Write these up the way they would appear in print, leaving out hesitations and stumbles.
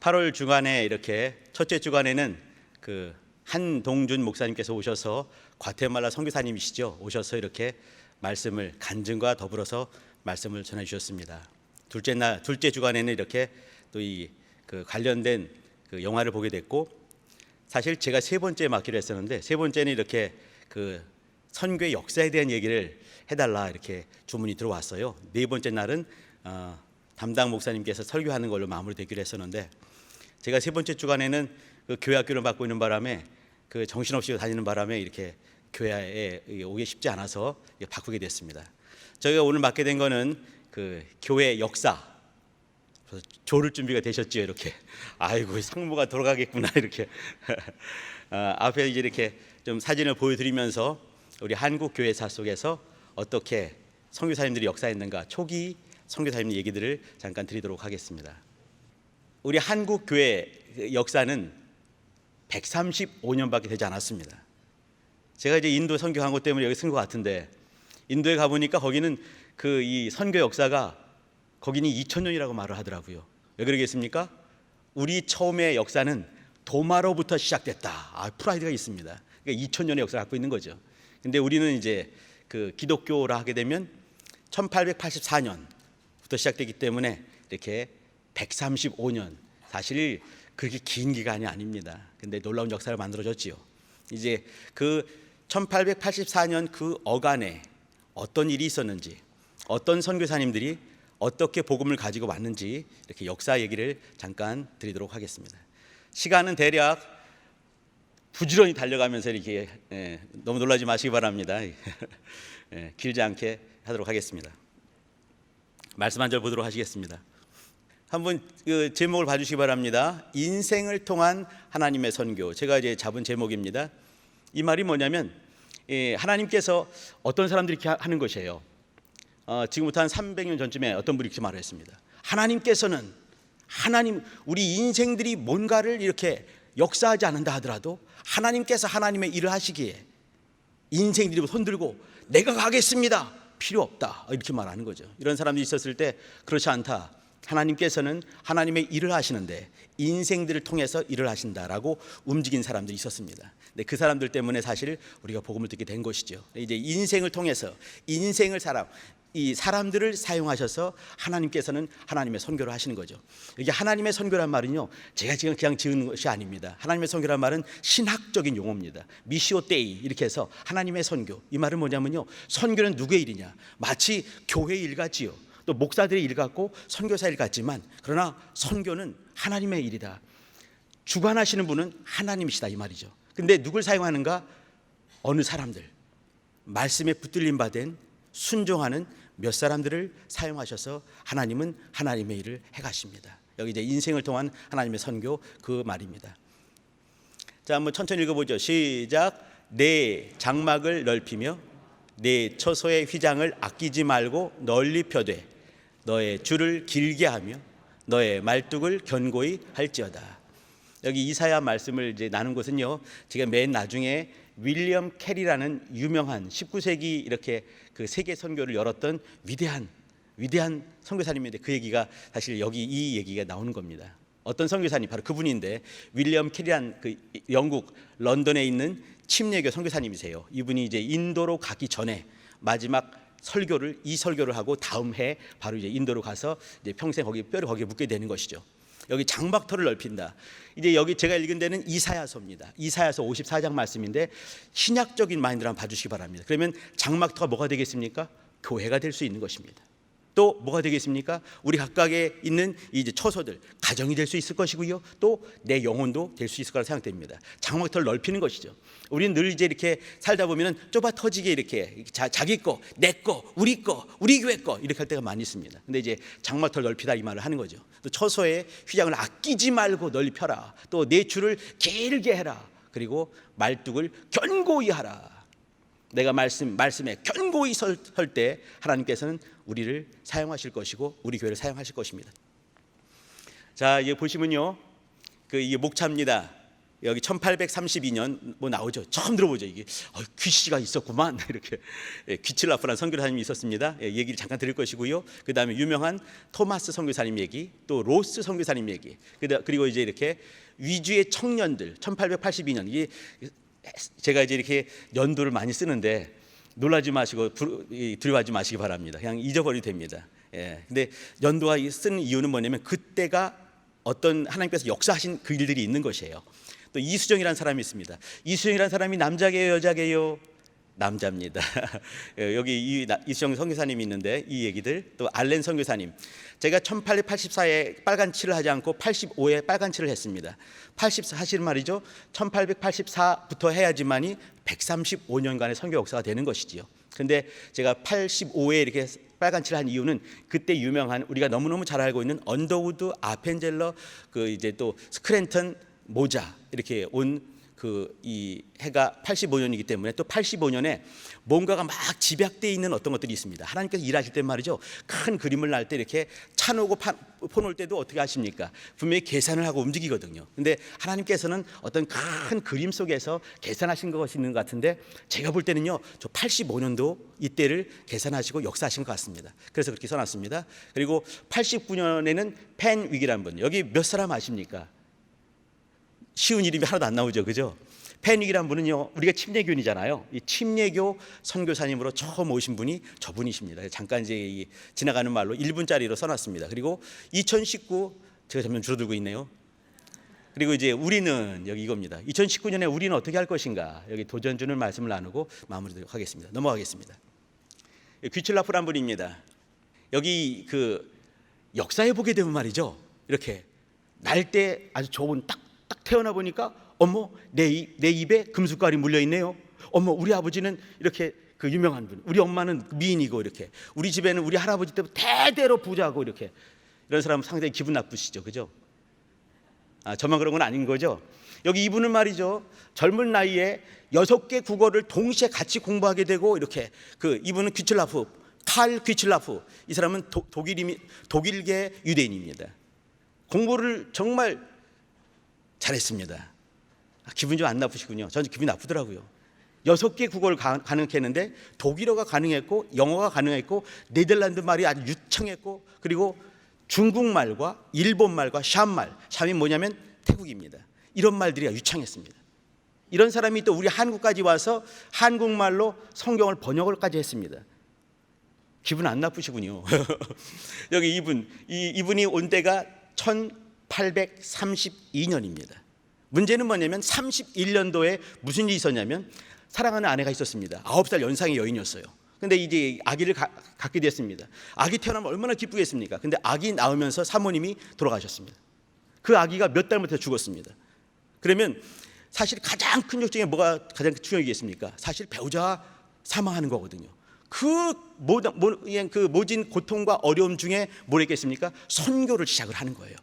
8월 중간에 이렇게 첫째 주간에는 그 한동준 목사님께서 오셔서 과테말라 선교사님이시죠. 오셔서 이렇게 말씀을 간증과 더불어서 말씀을 전해 주셨습니다. 둘째 주간에는 이렇게 또 이 그 관련된 그 영화를 보게 됐고, 사실 제가 세 번째 맡기로 했었는데 세 번째는 이렇게 그 선교의 역사에 대한 얘기를 해달라 이렇게 주문이 들어왔어요. 네 번째 날은 담당 목사님께서 설교하는 걸로 마무리되기로 했었는데, 제가 세 번째 주간에는 그 교회 학교를 맡고 있는 바람에 그 정신없이 다니는 바람에 이렇게 교회에 오기 쉽지 않아서 바꾸게 됐습니다. 저희가 오늘 맡게 된 거는 그 교회 역사. 조를 준비가 되셨죠? 이렇게 아이고 상무가 돌아가겠구나 이렇게 앞에 이제 이렇게 좀 사진을 보여드리면서 우리 한국 교회사 속에서 어떻게 선교사님들이 역사했는가, 초기 선교사님 얘기들을 잠깐 드리도록 하겠습니다. 우리 한국 교회 역사는 135년밖에 되지 않았습니다. 제가 이제 인도 선교한 것 때문에 여기 쓴 것 같은데, 인도에 가보니까 거기는 그 이 선교 역사가 거기는 2000년이라고 말을 하더라고요. 왜 그러겠습니까? 우리 처음의 역사는 도마로부터 시작됐다. 프라이드가 있습니다. 그러니까 2000년의 역사를 갖고 있는 거죠. 근데 우리는 이제 그 기독교라 하게 되면 1884년부터 시작되기 때문에 이렇게 135년, 사실 그렇게 긴 기간이 아닙니다. 근데 놀라운 역사를 만들어줬지요. 이제 그 1884년 그 어간에 어떤 일이 있었는지, 어떤 선교사님들이 어떻게 복음을 가지고 왔는지 이렇게 역사 얘기를 잠깐 드리도록 하겠습니다. 시간은 대략 부지런히 달려가면서 이렇게 너무 놀라지 마시기 바랍니다. 길지 않게 하도록 하겠습니다. 말씀 한 절 보도록 하시겠습니다. 한번 그 제목을 봐주시기 바랍니다. 인생을 통한 하나님의 선교. 제가 이제 잡은 제목입니다. 이 말이 뭐냐면 하나님께서 어떤 사람들이 이렇게 하는 것이에요. 지금부터 한 300년 전쯤에 어떤 분이 이렇게 말을 했습니다. 하나님께서는 우리 인생들이 뭔가를 이렇게 역사하지 않는다 하더라도 하나님께서 하나님의 일을 하시기에 인생들이 손들고 내가 가겠습니다, 필요 없다, 이렇게 말하는 거죠. 이런 사람들이 있었을 때 그렇지 않다, 하나님께서는 하나님의 일을 하시는데 인생들을 통해서 일을 하신다라고 움직인 사람들이 있었습니다. 근데 그 사람들 때문에 사실 우리가 복음을 듣게 된 것이죠. 이제 인생을 통해서 이 사람들을 사용하셔서 하나님께서는 하나님의 선교를 하시는 거죠. 이게 하나님의 선교란 말은요, 제가 지금 그냥 지은 것이 아닙니다. 하나님의 선교란 말은 신학적인 용어입니다. 미시오 데이 이렇게 해서 하나님의 선교, 이 말은 뭐냐면요, 선교는 누구의 일이냐, 마치 교회의 일 같지요. 또 목사들의 일 같고 선교사 일 같지만, 그러나 선교는 하나님의 일이다. 주관하시는 분은 하나님이시다, 이 말이죠. 근데 누굴 사용하는가? 어느 사람들, 말씀에 붙들림 받은 순종하는 몇 사람들을 사용하셔서 하나님은 하나님의 일을 해가십니다. 여기 이제 인생을 통한 하나님의 선교, 그 말입니다. 자, 한번 천천히 읽어보죠. 시작. 내 장막을 넓히며 내 처소의 휘장을 아끼지 말고 널리 펴되 너의 줄을 길게 하며 너의 말뚝을 견고히 할지어다. 여기 이사야 말씀을 이제 나눈 것은요, 제가 맨 나중에 윌리엄 캐리라는 유명한 19세기 이렇게 그 세계 선교를 열었던 위대한 선교사님인데, 그 얘기가 사실 여기 이 얘기가 나오는 겁니다. 어떤 선교사님, 바로 그분인데, 윌리엄 캐리란 그 영국 런던에 있는 침례교 선교사님이세요. 이분이 이제 인도로 가기 전에 마지막 이 설교를 하고 다음 해 바로 이제 인도로 가서 이제 평생 뼈를 거기에 묻게 되는 것이죠. 여기 장막터를 넓힌다. 이제 여기 제가 읽은 데는 이사야서입니다. 이사야서 54장 말씀인데 신약적인 마인드를 한번 봐주시기 바랍니다. 그러면 장막터가 뭐가 되겠습니까? 교회가 될 수 있는 것입니다. 또 뭐가 되겠습니까? 우리 각각에 있는 이제 처소들, 가정이 될 수 있을 것이고요. 또 내 영혼도 될 수 있을 거라 생각됩니다. 장막터를 넓히는 것이죠. 우리는 늘 이제 이렇게 살다 보면은 좁아 터지게 이렇게 자기 거, 내 거, 우리 거, 우리 교회 거 이렇게 할 때가 많이 있습니다. 근데 이제 장막터를 넓히다 이 말을 하는 거죠. 또 처소의 휘장을 아끼지 말고 널리 펴라. 또 내 줄을 길게 해라. 그리고 말뚝을 견고히 하라. 내가 말씀에 견고히 설 때 하나님께서는 우리를 사용하실 것이고 우리 교회를 사용하실 것입니다. 자, 이제 보시면요, 이게 목차입니다. 여기 1832년 뭐 나오죠. 처음 들어보죠. 이게 귀씨가 있었구만. 이렇게 귀칠라프라는 선교사님이 있었습니다. 얘기를 잠깐 드릴 것이고요. 그 다음에 유명한 토마스 선교사님 얘기, 또 로스 선교사님 얘기, 그리고 이제 이렇게 위주의 청년들 1882년. 이게 제가 이제 이렇게 연도를 많이 쓰는데 놀라지 마시고 두려워하지 마시기 바랍니다. 그냥 잊어버려도 됩니다. 근데 연도가 쓴 이유는 뭐냐면 그때가 어떤 하나님께서 역사하신 그 일들이 있는 것이에요. 또 이수정이라는 사람이 있습니다. 이수정이라는 사람이 남자게요, 여자게요? 남자입니다. 여기 이수정 선교사님이 있는데 이 얘기들, 또 알렌 선교사님, 제가 1884에 빨간 칠을 하지 않고 85에 빨간 칠을 했습니다. 84 사실은 말이죠, 1884부터 해야지만이 135년간의 선교 역사가 되는 것이지요. 근데 제가 85에 이렇게 빨간 칠을 한 이유는 그때 유명한, 우리가 너무너무 잘 알고 있는 언더우드, 아펜젤러, 그 이제 또 스크랜턴 모자, 이렇게 온 그 이 해가 85년이기 때문에, 또 85년에 뭔가가 막 집약되어 있는 어떤 것들이 있습니다. 하나님께서 일하실 때 말이죠, 큰 그림을 날 때 이렇게 차 놓고 포놓을 때도 어떻게 하십니까? 분명히 계산을 하고 움직이거든요. 근데 하나님께서는 어떤 큰 그림 속에서 계산하신 것이 있는 것 같은데, 제가 볼 때는요, 저 85년도 이때를 계산하시고 역사하신 것 같습니다. 그래서 그렇게 써놨습니다. 그리고 89년에는 펜 위기라는 분, 여기 몇 사람 아십니까? 쉬운 이름이 하나도 안 나오죠, 그죠? 펜윅이라는 분은요, 우리가 침례교인이잖아요. 이 침례교 선교사님으로 처음 오신 분이 저분이십니다. 잠깐 이제 지나가는 말로 1분짜리로 써놨습니다. 그리고 2019, 제가 점점 줄어들고 있네요. 그리고 이제 우리는 여기 이겁니다. 2019년에 우리는 어떻게 할 것인가, 여기 도전 주는 말씀을 나누고 마무리하도록 하겠습니다. 넘어가겠습니다. 귀칠라프란 분입니다. 여기 그 역사에 보게 되면 말이죠, 이렇게 날 때 아주 좋은 딱 태어나 보니까 어머, 내 입에 금숟갈이 물려 있네요. 어머, 우리 아버지는 이렇게 그 유명한 분, 우리 엄마는 미인이고, 이렇게 우리 집에는 우리 할아버지 때부터 대대로 부자고, 이렇게 이런 사람은 상당히 기분 나쁘시죠, 그죠? 저만 그런 건 아닌 거죠. 여기 이분은 말이죠, 젊은 나이에 6개 국어를 동시에 같이 공부하게 되고, 이렇게 이분은 귀칠라프, 칼 귀칠라프, 이 사람은 독일계 유대인입니다. 공부를 정말 잘했습니다. 기분이 좀 안 나쁘시군요. 저는 기분이 나쁘더라고요. 6개 국어를 가능했는데 독일어가 가능했고, 영어가 가능했고, 네덜란드 말이 아주 유창했고, 그리고 중국말과 일본말과 샴말, 샴이 뭐냐면 태국입니다. 이런 말들이 유창했습니다. 이런 사람이 또 우리 한국까지 와서 한국말로 성경을 번역을까지 했습니다. 기분 안 나쁘시군요. 여기 이분이 온 때가 1832년입니다. 문제는 뭐냐면 31년도에 무슨 일이 있었냐면, 사랑하는 아내가 있었습니다. 9살 연상의 여인이었어요. 근데 이제 아기를 갖게 됐습니다. 아기 태어나면 얼마나 기쁘겠습니까? 근데 아기 나오면서 사모님이 돌아가셨습니다. 그 아기가 몇 달 못해 죽었습니다. 그러면 사실 가장 큰 욕 중에 뭐가 가장 충격이겠습니까? 사실 배우자가 사망하는 거거든요. 그 모진 고통과 어려움 중에 뭐랬겠습니까? 선교를 시작을 하는 거예요.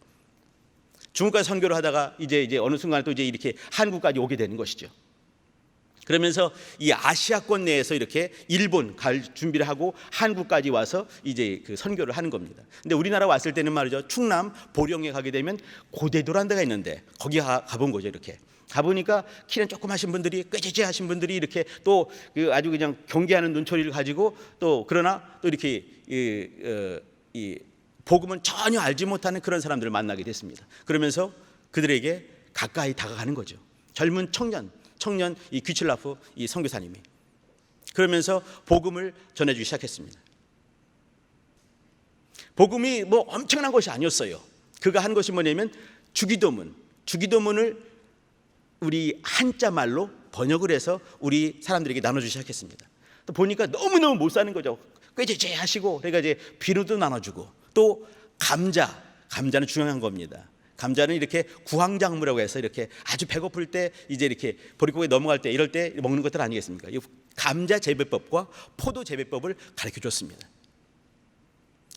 중국까지 선교를 하다가 이제 어느 순간 또 이제 이렇게 한국까지 오게 되는 것이죠. 그러면서 이 아시아권 내에서 이렇게 일본 갈 준비를 하고 한국까지 와서 이제 그 선교를 하는 겁니다. 근데 우리나라 왔을 때는 말이죠, 충남 보령에 가게 되면 고대도라는 데가 있는데 거기 가본 거죠. 이렇게 가보니까 키는 조그마신 분들이, 꾀죄죄하신 분들이 이렇게 또 아주 그냥 경계하는 눈초리를 가지고, 또 그러나 또 이렇게 복음은 전혀 알지 못하는 그런 사람들을 만나게 됐습니다. 그러면서 그들에게 가까이 다가가는 거죠. 젊은 청년 이 귀칠라프 이 선교사님이 그러면서 복음을 전해주기 시작했습니다. 복음이 뭐 엄청난 것이 아니었어요. 그가 한 것이 뭐냐면 주기도문을 우리 한자 말로 번역을 해서 우리 사람들에게 나눠주기 시작했습니다. 또 보니까 너무너무 못 사는 거죠. 꾀죄죄 하시고, 그러니까 이제 비누도 나눠주고, 또 감자는 중요한 겁니다. 감자는 이렇게 구황작물이라고 해서 이렇게 아주 배고플 때, 이제 이렇게 보릿고개 넘어갈 때, 이럴 때 먹는 것들 아니겠습니까? 이 감자 재배법과 포도 재배법을 가르쳐 줬습니다.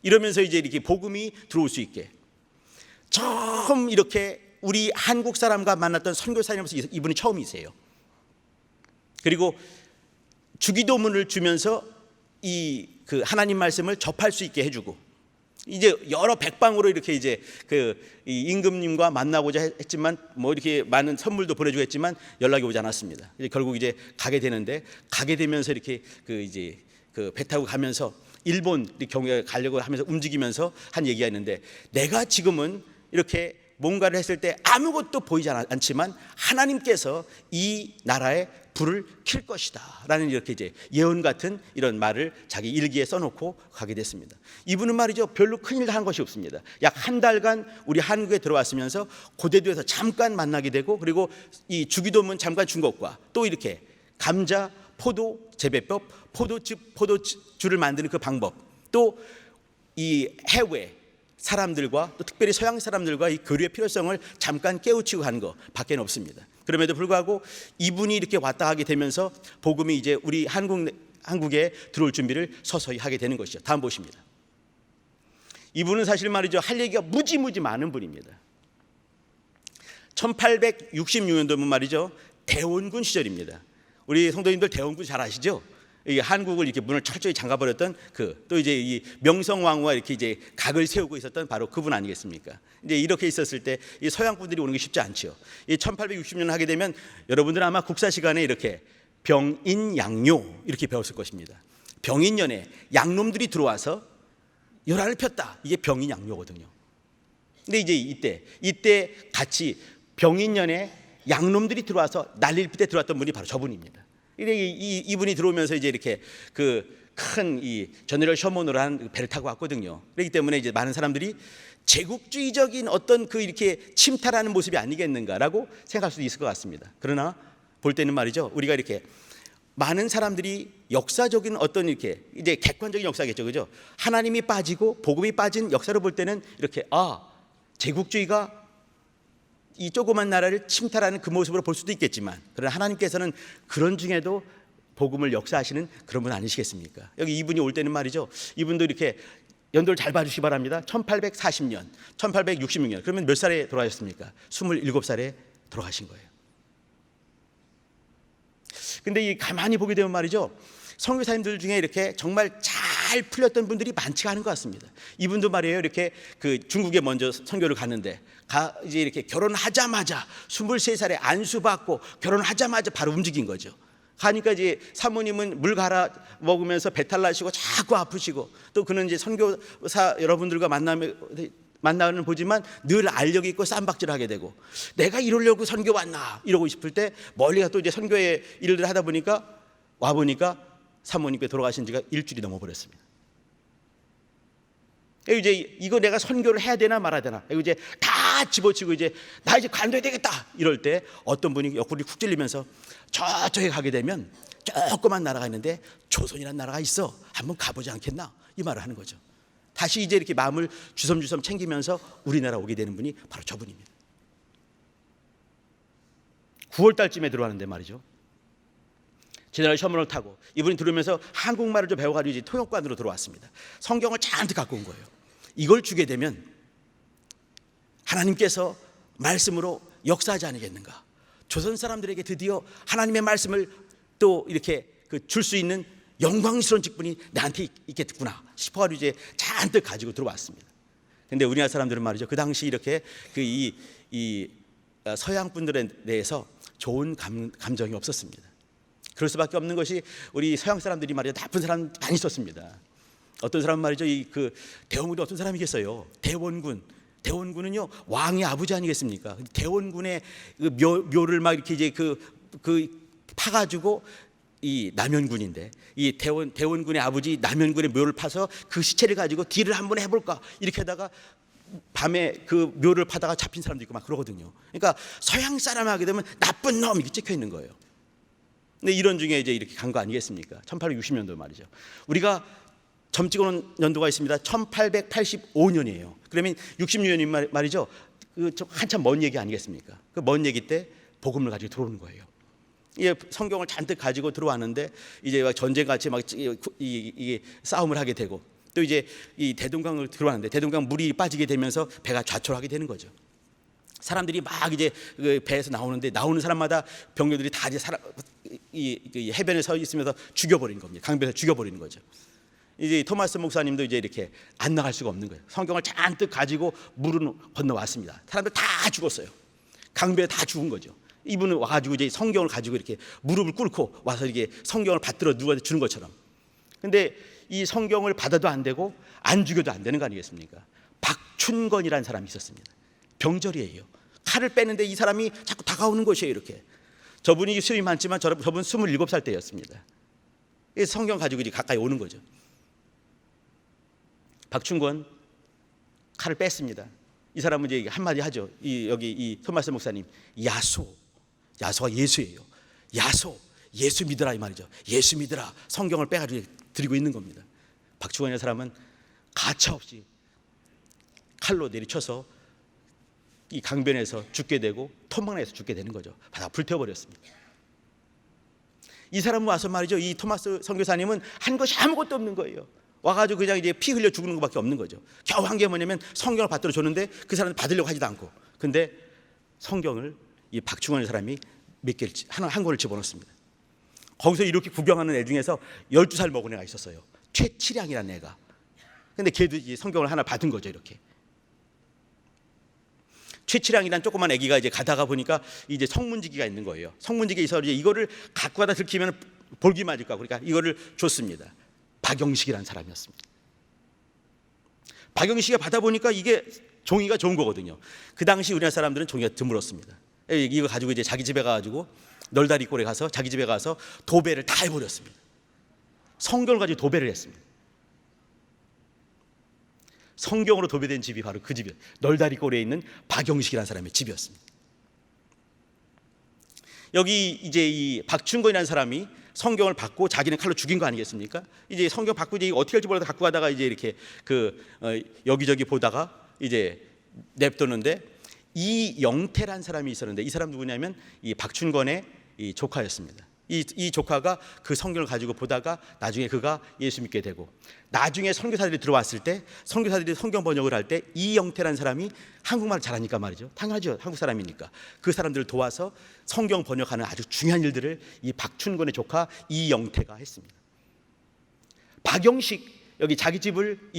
이러면서 이제 이렇게 복음이 들어올 수 있게, 처음 이렇게 우리 한국 사람과 만났던 선교사님으로서 이분이 처음이세요. 그리고 주기도문을 주면서 그 하나님 말씀을 접할 수 있게 해주고, 이제 여러 백방으로 이렇게 이제 이 임금님과 만나고자 했지만 뭐 이렇게 많은 선물도 보내주고 했지만 연락이 오지 않았습니다. 이제 결국 이제 가게 되는데, 가게 되면서 이렇게 이제 배 타고 가면서 일본 경유에 가려고 하면서 움직이면서 한 얘기가 있는데, 내가 지금은 이렇게 뭔가를 했을 때 아무것도 보이지 않지만 하나님께서 이 나라에 불을 킬 것이다 라는 이렇게 이제 예언 같은 이런 말을 자기 일기에 써놓고 가게 됐습니다. 이분은 말이죠, 별로 큰일 한 것이 없습니다. 약 한 달간 우리 한국에 들어왔으면서 고대도에서 잠깐 만나게 되고, 그리고 이 주기도문 잠깐 준 것과 또 이렇게 감자, 포도 재배법, 포도주를 만드는 그 방법, 또 이 해외 사람들과 또 특별히 서양 사람들과 이 교류의 필요성을 잠깐 깨우치고 간 것 밖에 없습니다. 그럼에도 불구하고 이분이 이렇게 왔다 하게 되면서 복음이 이제 우리 한국에 들어올 준비를 서서히 하게 되는 것이죠. 다음 보십니다. 이분은 사실 말이죠, 할 얘기가 무지 많은 분입니다. 1866년도면 말이죠, 대원군 시절입니다. 우리 성도님들 대원군 잘 아시죠? 이 한국을 이렇게 문을 철저히 잠가버렸던 또 이제 이 명성왕후가 이렇게 이제 각을 세우고 있었던 바로 그분 아니겠습니까? 이제 이렇게 있었을 때 이 서양 분들이 오는 게 쉽지 않죠. 이 1860년 하게 되면 여러분들은 아마 국사 시간에 이렇게 병인양요 이렇게 배웠을 것입니다. 병인년에 양놈들이 들어와서 열화를 폈다. 이게 병인양요거든요. 근데 이제 이때 같이 병인년에 양놈들이 들어와서 난리를 필 때 들어왔던 분이 바로 저분입니다. 이분이 들어오면서 이제 이렇게 큰 이 저네럴 셔먼으로 한 배를 타고 왔거든요. 그렇기 때문에 이제 많은 사람들이 제국주의적인 어떤 이렇게 침탈하는 모습이 아니겠는가라고 생각할 수도 있을 것 같습니다. 그러나 볼 때는 말이죠, 우리가 이렇게 많은 사람들이 역사적인 어떤 이렇게 이제 객관적인 역사겠죠, 그죠? 하나님이 빠지고 복음이 빠진 역사로 볼 때는 이렇게 제국주의가 이 조그만 나라를 침탈하는 그 모습으로 볼 수도 있겠지만, 그러나 하나님께서는 그런 중에도 복음을 역사하시는 그런 분 아니시겠습니까? 여기 이분이 올 때는 말이죠, 이분도 이렇게 연도를 잘 봐주시기 바랍니다. 1840년, 1866년. 그러면 몇 살에 돌아가셨습니까? 27살에 돌아가신 거예요. 근데 이 가만히 보게 되면 말이죠, 선교사님들 중에 이렇게 정말 잘 풀렸던 분들이 많지가 않은 것 같습니다. 이분도 말이에요, 이렇게 중국에 먼저 선교를 갔는데 이제 이렇게 결혼하자마자 23살에 안수받고 결혼하자마자 바로 움직인 거죠. 가니까 이제 사모님은 물 갈아 먹으면서 배탈 나시고 자꾸 아프시고, 또 그는 이제 선교사 여러분들과 만나는 보지만 늘 알력이 있고 쌈박질을 하게 되고, 내가 이러려고 선교 왔나 이러고 싶을 때 멀리가 또 이제 선교의 일을 하다 보니까 와보니까 사모님께 돌아가신 지가 일주일이 넘어버렸습니다. 이제 이거 내가 선교를 해야 되나 말아야 되나, 이제 다 집어치고 이제 나 이제 간둬야 되겠다 이럴 때 어떤 분이 옆구리 쿡 찔리면서 저쪽에 가게 되면 조그만 나라가 있는데 조선이라는 나라가 있어, 한번 가보지 않겠나, 이 말을 하는 거죠. 다시 이제 이렇게 마음을 주섬주섬 챙기면서 우리나라 오게 되는 분이 바로 저분입니다. 9월 달쯤에 들어왔는데 말이죠, 제네럴 셔먼을 타고 이분이 들어오면서 한국말을 좀 배워가지고 이제 통역관으로 들어왔습니다. 성경을 잔뜩 갖고 온 거예요. 이걸 주게 되면 하나님께서 말씀으로 역사하지 않겠는가, 조선 사람들에게 드디어 하나님의 말씀을 또 이렇게 줄 수 있는 영광스러운 직분이 나한테 있겠구나 싶어가지고 이제 잔뜩 가지고 들어왔습니다. 근데 우리나라 사람들은 말이죠, 그 당시 이렇게 이 서양 분들에 대해서 좋은 감정이 없었습니다. 그럴 수밖에 없는 것이 우리 서양 사람들이 말이죠, 나쁜 사람 많이 있었습니다. 어떤 사람 말이죠, 대원군이 어떤 사람이겠어요? 대원군은요 왕의 아버지 아니겠습니까? 대원군의 묘를 막 이렇게 이제 파가지고 이 남현군인데, 이 대원군의 아버지 남현군의 묘를 파서 그 시체를 가지고 딜을 한번 해볼까 이렇게 하다가 밤에 그 묘를 파다가 잡힌 사람도 있고 막 그러거든요. 그러니까 서양 사람 하게 되면 나쁜 놈 이렇게 찍혀 있는 거예요. 근데 이런 중에 이제 이렇게 간 거 아니겠습니까? 1860년도 말이죠. 우리가 점 찍어놓은 연도가 있습니다. 1885년이에요. 그러면 66년이 말이죠. 한참 먼 얘기 아니겠습니까? 그 먼 얘기 때 복음을 가지고 들어오는 거예요. 성경을 잔뜩 가지고 들어왔는데 이제 전쟁같이 막 싸움을 하게 되고, 또 이제 이 대동강을 들어왔는데 대동강 물이 빠지게 되면서 배가 좌초하게 되는 거죠. 사람들이 막 이제 배에서 나오는 사람마다 병력들이 다 이제 이 해변에 서 있으면서 죽여버리는 겁니다. 강변에서 죽여버리는 거죠. 이제 토마스 목사님도 이제 이렇게 안 나갈 수가 없는 거예요. 성경을 잔뜩 가지고 물은 건너왔습니다. 사람들 다 죽었어요. 강변에 다 죽은 거죠. 이분은 와가지고 이제 성경을 가지고 이렇게 무릎을 꿇고 와서 이게 성경을 받들어 누구한테 주는 것처럼. 근데 이 성경을 받아도 안 되고 안 죽여도 안 되는 거 아니겠습니까? 박춘건이라는 사람이 있었습니다. 병절이에요. 칼을 빼는데 이 사람이 자꾸 다가오는 것이에요. 이렇게. 저분이 수염이 많지만 저분 27살 때였습니다. 성경 가지고 이제 가까이 오는 거죠. 박춘건 칼을 뺐습니다. 이 사람은 이제 한마디 하죠. 여기 이 토마스 목사님, 야소가 예수예요. 야소, 예수 믿으라 이 말이죠. 예수 믿으라. 성경을 빼가지고 드리고 있는 겁니다. 박충원이라는 사람은 가차없이 칼로 내리쳐서 이 강변에서 죽게 되고 토막내에서 죽게 되는 거죠. 바다 불태워버렸습니다. 이 사람은 와서 말이죠. 이 토마스 선교사님은 한 것이 아무것도 없는 거예요. 와가지고 그냥 이제 피 흘려 죽는 것밖에 없는 거죠. 겨우 한 게 뭐냐면 성경을 받들어 줬는데 그 사람은 받으려고 하지도 않고. 근데 성경을 이 박충원이라는 사람이 몇 개를 한 권을 집어넣습니다. 거기서 이렇게 구경하는 애 중에서 12살 먹은 애가 있었어요. 최치량이라는 애가. 근데 걔도 이제 성경을 하나 받은 거죠. 이렇게. 최치량이란 조그만 애기가 이제 가다가 보니까 이제 성문지기가 있는 거예요. 성문지기에 있어서 이제 이거를 갖고 가다 들키면 볼기 맞을 거고, 그러니까 이거를 줬습니다. 박영식이라는 사람이었습니다. 박영식이 받아보니까 이게 종이가 좋은 거거든요. 그 당시 우리나라 사람들은 종이가 드물었습니다. 이거 가지고 이제 자기 집에 가가지고 널다리골에 가서 자기 집에 가서 도배를 다 해버렸습니다. 성경을 가지고 도배를 했습니다. 성경으로 도배된 집이 바로 그 집이었어요. 널다리골에 있는 박영식이라는 사람의 집이었습니다. 여기 이제 이 박춘건이라는 사람이 성경을 받고 자기는 칼로 죽인 거 아니겠습니까? 이제 성경 받고 이제 어떻게 할지 몰라서 갖고 가다가 이제 이렇게 여기저기 보다가 이제 냅뒀는데, 이영태란 사람이 있었는데 이 사람 누구냐면 이 박춘건의 이 조카였습니다. 이 조카가 그 성경을 가지고 보다가 나중에 그가 예수 믿게 되고, 나중에 선교사들이 들어왔을 때 선교사들이 성경 번역을 할 때 이영태라는 사람이 한국말을 잘하니까 말이죠. 당연하죠. 한국 사람이니까. 그 사람들을 도와서 성경 번역하는 아주 중요한 일들을 이 박춘건의 조카 이영태가 했습니다. 박영식, 여기 자기 집을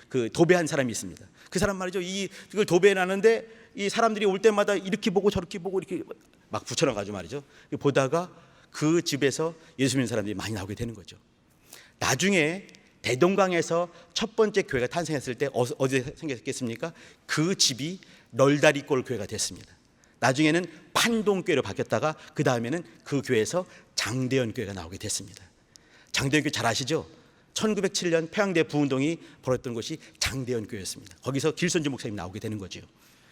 그 도배한 사람이 있습니다. 그 사람 말이죠. 이걸 도배해놨는데 이 사람들이 올 때마다 이렇게 보고 저렇게 보고 이렇게 막 붙여놔가지고 말이죠. 보다가 그 집에서 예수 믿는 사람들이 많이 나오게 되는 거죠. 나중에 대동강에서 첫 번째 교회가 탄생했을 때 어디에 생겼겠습니까? 그 집이 널다리골 교회가 됐습니다. 나중에는 판동교회로 바뀌었다가 그 다음에는 그 교회에서 장대현 교회가 나오게 됐습니다. 장대현 교회 잘 아시죠? 1907년 평양대 부운동이 벌어졌던 곳이 장대현 교회였습니다. 거기서 길선주 목사님이 나오게 되는 거죠.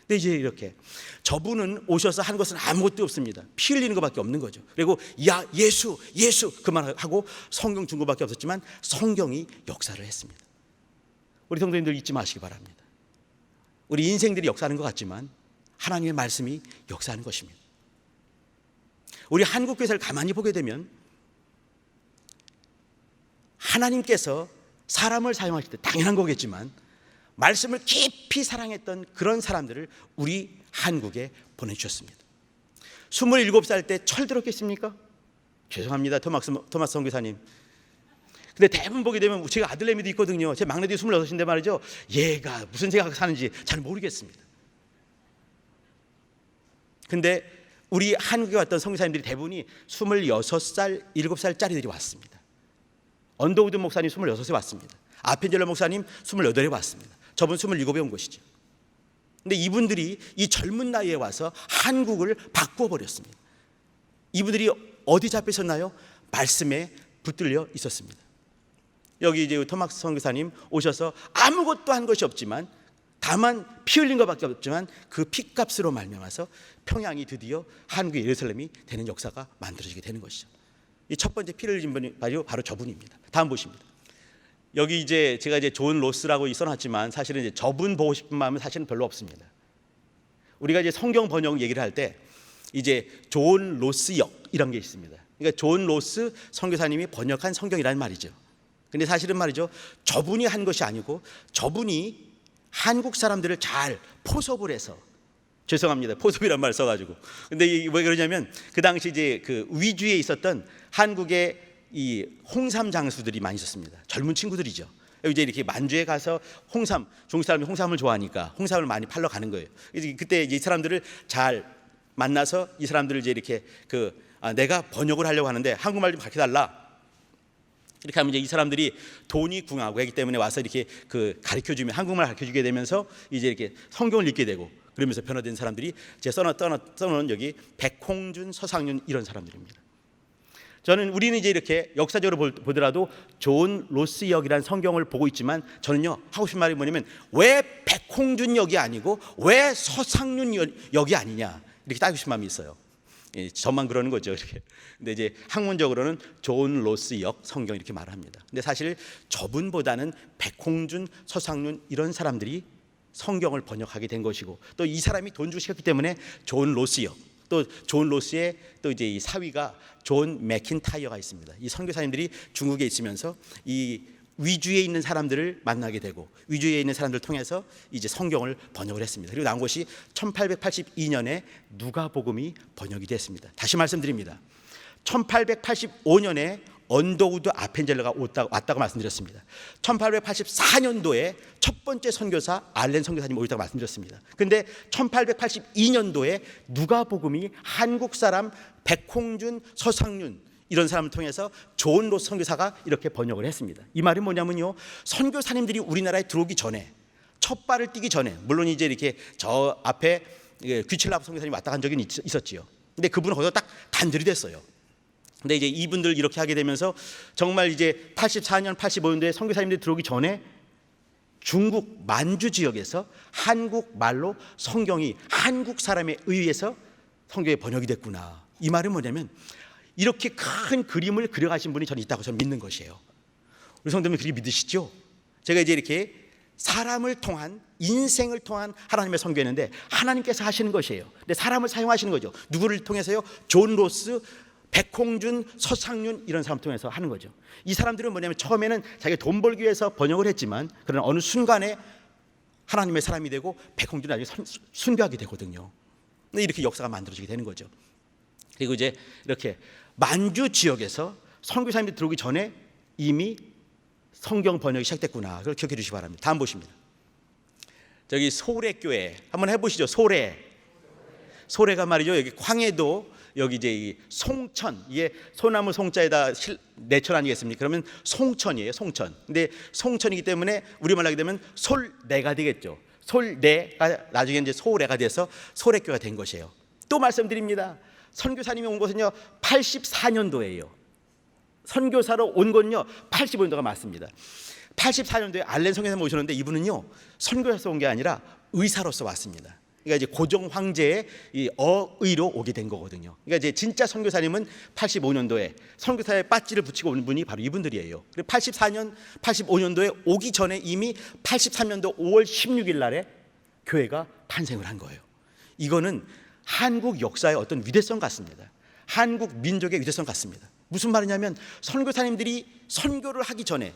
근데 이제 이렇게 저분은 오셔서 한 것은 아무것도 없습니다. 피 흘리는 것밖에 없는 거죠. 그리고 야 예수 그만하고 성경 준 것밖에 없었지만 성경이 역사를 했습니다. 우리 성도님들 잊지 마시기 바랍니다. 우리 인생들이 역사하는 것 같지만 하나님의 말씀이 역사하는 것입니다. 우리 한국 교회를 가만히 보게 되면 하나님께서 사람을 사용하실 때 당연한 거겠지만 말씀을 깊이 사랑했던 그런 사람들을 우리 한국에 보내주셨습니다. 27살 때 철들었겠습니까? 죄송합니다, 토마스 선교사님. 근데 대부분 보게 되면 제가 아들내미도 있거든요. 제 막내도 26인데 말이죠. 얘가 무슨 생각을 사는지 잘 모르겠습니다. 근데 우리 한국에 왔던 선교사님들이 대부분이 26살, 7살짜리들이 왔습니다. 언더우드 목사님 26에 왔습니다. 아펜젤러 목사님 28에 왔습니다. 저분 27에 온 것이죠. 근데 이분들이 이 젊은 나이에 와서 한국을 바꾸어 버렸습니다. 이분들이 어디 잡혀 있었나요? 말씀에 붙들려 있었습니다. 여기 이제 토마스 선교사님 오셔서 아무것도 한 것이 없지만, 다만 피 흘린 것밖에 없지만 그 피값으로 말미암아서 평양이 드디어 한국의 예루살렘이 되는 역사가 만들어지게 되는 것이죠. 이 첫 번째 피를 흘린 분이 바로 저분입니다. 다음 보십니다. 여기 이제 제가 이제 존 로스라고 써놨지만 사실은 이제 저분 보고 싶은 마음은 사실은 별로 없습니다. 우리가 이제 성경 번역 얘기를 할 때 이제 존 로스역 이런 게 있습니다. 그러니까 존 로스 선교사님이 번역한 성경이라는 말이죠. 근데 사실은 말이죠, 저분이 한 것이 아니고 저분이 한국 사람들을 잘 포섭을 해서, 죄송합니다, 포섭이란 말 써가지고. 근데 왜 그러냐면 그 당시 이제 그 위주에 있었던 한국의 이 홍삼 장수들이 많이 있었습니다. 젊은 친구들이죠. 이제 이렇게 만주에 가서 홍삼, 중국 사람이 홍삼을 좋아하니까 홍삼을 많이 팔러 가는 거예요. 그때 이제 이 사람들을 잘 만나서 이 사람들을 이제 이렇게 내가 번역을 하려고 하는데 한국말 좀 가르쳐 달라. 이렇게 하면 이제 이 사람들이 돈이 궁하고 하기 때문에 와서 이렇게 가르쳐 주면 한국말 가르쳐 주게 되면서 이제 이렇게 성경을 읽게 되고 그러면서 변화된 사람들이 제 써놓은 여기 백홍준, 서상윤 이런 사람들입니다. 우리는 이제 이렇게 역사적으로 보더라도 존 로스 역이라는 성경을 보고 있지만 저는요 하고 싶은 말이 뭐냐면 왜 백홍준 역이 아니고 왜 서상윤 역이 아니냐 이렇게 따지고 싶은 마음이 있어요. 저만 그러는 거죠. 이렇게. 근데 이제 학문적으로는 존 로스 역 성경 이렇게 말을 합니다. 근데 사실 저분보다는 백홍준, 서상윤 이런 사람들이 성경을 번역하게 된 것이고 또 이 사람이 돈 주고 시켰기 때문에 존 로스 역 또 존 로스의 또 이제 이 사위가 존 맥킨타이어가 있습니다. 이 선교사님들이 중국에 있으면서 이 위주에 있는 사람들을 만나게 되고 위주에 있는 사람들을 통해서 이제 성경을 번역을 했습니다. 그리고 나온 것이 1882년에 누가복음이 번역이 됐습니다. 다시 말씀드립니다. 1885년에 언더우드 아펜젤러가 왔다고 말씀드렸습니다. 1884년도에 첫 번째 선교사 알렌 선교사님이 오셨다고 말씀드렸습니다. 그런데 1882년도에 누가복음이 한국 사람 백홍준, 서상윤 이런 사람을 통해서 존 로스 선교사가 이렇게 번역을 했습니다. 이 말이 뭐냐면요, 선교사님들이 우리나라에 들어오기 전에 첫 발을 띄기 전에 물론 이제 이렇게 저 앞에 귀칠라프 선교사님이 왔다 간 적이 있었지요. 근데 그분은 거기서 딱 단절이 됐어요. 근데 이제 이분들 이렇게 하게 되면서 정말 이제 84년, 85년도에 선교사님들이 들어오기 전에 중국 만주 지역에서 한국말로 성경이 한국 사람에 의해서 성경이 번역이 됐구나. 이 말은 뭐냐면 이렇게 큰 그림을 그려가신 분이 저는 있다고 저는 믿는 것이에요. 우리 성도님 그렇게 믿으시죠? 제가 이제 이렇게 사람을 통한 인생을 통한 하나님의 선교였는데 하나님께서 하시는 것이에요. 근데 사람을 사용하시는 거죠. 누구를 통해서요? 존 로스, 백홍준, 서상윤 이런 사람 통해서 하는 거죠. 이 사람들은 뭐냐면 처음에는 자기가 돈 벌기 위해서 번역을 했지만 그러나 어느 순간에 하나님의 사람이 되고 백홍준이 나중에 순교하게 되거든요. 이렇게 역사가 만들어지게 되는 거죠. 그리고 이제 이렇게 만주 지역에서 선교사님들이 들어오기 전에 이미 성경 번역이 시작됐구나. 그걸 기억해 주시기 바랍니다. 다음 보십니다. 저기 소래교회 한번 해보시죠. 소래가 말이죠. 여기 광해도 여기 이제 이 송천, 이게 소나무 송자에다 내천 아니겠습니까? 그러면 송천이에요, 송천. 근데 송천이기 때문에 우리말로 하게 되면 솔내가 되겠죠. 솔내가 나중에 이제 소래가 돼서 소래교가 된 것이에요. 또 말씀드립니다. 선교사님이 온 것은요 84년도예요. 선교사로 온 건요 85년도가 맞습니다. 84년도에 알렌 선교사님 오셨는데 이분은요 선교사로 온 게 아니라 의사로서 왔습니다. 그러니까 이제 고종 황제의 이 어의로 오게 된 거거든요. 그러니까 이제 진짜 선교사님은 85년도에 선교사의 빠지를 붙이고 온 분이 바로 이분들이에요. 그리고 84년, 85년도에 오기 전에 이미 83년도 5월 16일 날에 교회가 탄생을 한 거예요. 이거는 한국 역사의 어떤 위대성 같습니다. 한국 민족의 위대성 같습니다. 무슨 말이냐면 선교사님들이 선교를 하기 전에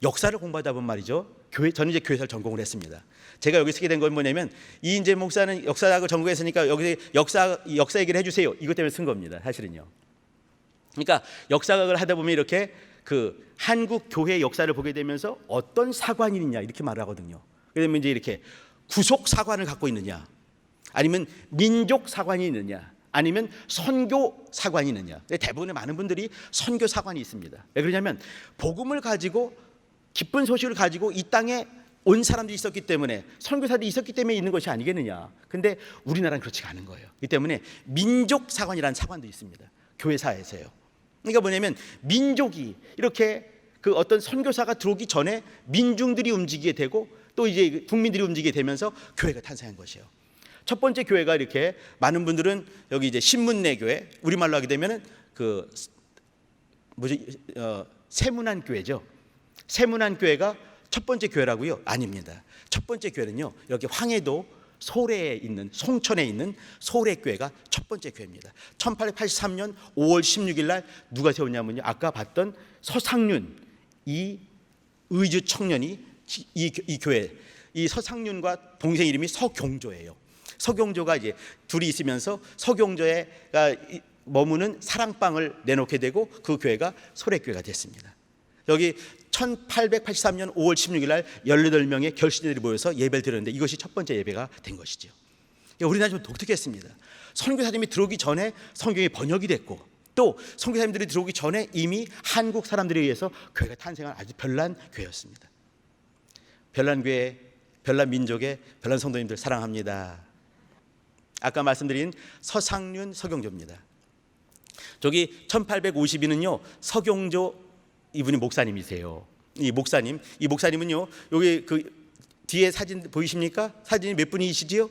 역사를 공부하다 보면 말이죠. 저는 이제 교회사를 전공을 했습니다. 제가 여기 쓰게 된 건 뭐냐면 이인재 목사는 역사학을 전공했으니까 여기 역사 얘기를 해주세요. 이것 때문에 쓴 겁니다. 사실은요. 그러니까 역사학을 하다 보면 이렇게 한국 교회 역사를 보게 되면서 어떤 사관이 있냐 이렇게 말을 하거든요. 그러면 이제 이렇게 구속 사관을 갖고 있느냐, 아니면 민족 사관이 있느냐, 아니면 선교 사관이 있느냐. 대부분의 많은 분들이 선교 사관이 있습니다. 왜 그러냐면 복음을 가지고 기쁜 소식을 가지고 이 땅에 온 사람들이 있었기 때문에 선교사들이 있었기 때문에 있는 것이 아니겠느냐. 근데 우리나라는 그렇지가 않은 거예요. 이 때문에 민족 사관이라는 사관도 있습니다. 교회사에서요. 그러니까 뭐냐면 민족이 이렇게 어떤 선교사가 들어오기 전에 민중들이 움직이게 되고 또 이제 국민들이 움직이게 되면서 교회가 탄생한 것이에요. 첫 번째 교회가 이렇게 많은 분들은 여기 이제 신문내 교회, 우리말로 하게 되면은 세문안 교회죠. 세문안 교회가 첫 번째 교회라고요? 아닙니다. 첫 번째 교회는요 여기 황해도 소래에 있는 송천에 있는 소래교회가 첫 번째 교회입니다. 1883년 5월 16일 날 누가 세웠냐면요 아까 봤던 서상윤 이 의주 청년이 이 교회, 이 서상윤과 동생 이름이 서경조예요. 서경조가 이제 둘이 있으면서 서경조가 머무는 사랑방을 내놓게 되고 그 교회가 소래교회가 됐습니다. 여기 1883년 5월 16일 날 18명의 결신들이 모여서 예배를 드렸는데 이것이 첫 번째 예배가 된 것이죠. 우리나라 좀 독특했습니다. 선교사님이 들어오기 전에 성경이 번역이 됐고 또 선교사님들이 들어오기 전에 이미 한국 사람들에 의해서 교회가 탄생한 아주 별난 교회였습니다. 별난 교회, 별난 민족의 별난 성도님들 사랑합니다. 아까 말씀드린 서상륜 서경조입니다. 저기 1852년은요 서경조 이분이 목사님이세요. 이 목사님은요 여기 그 뒤에 사진 보이십니까? 사진이 몇 분이시지요?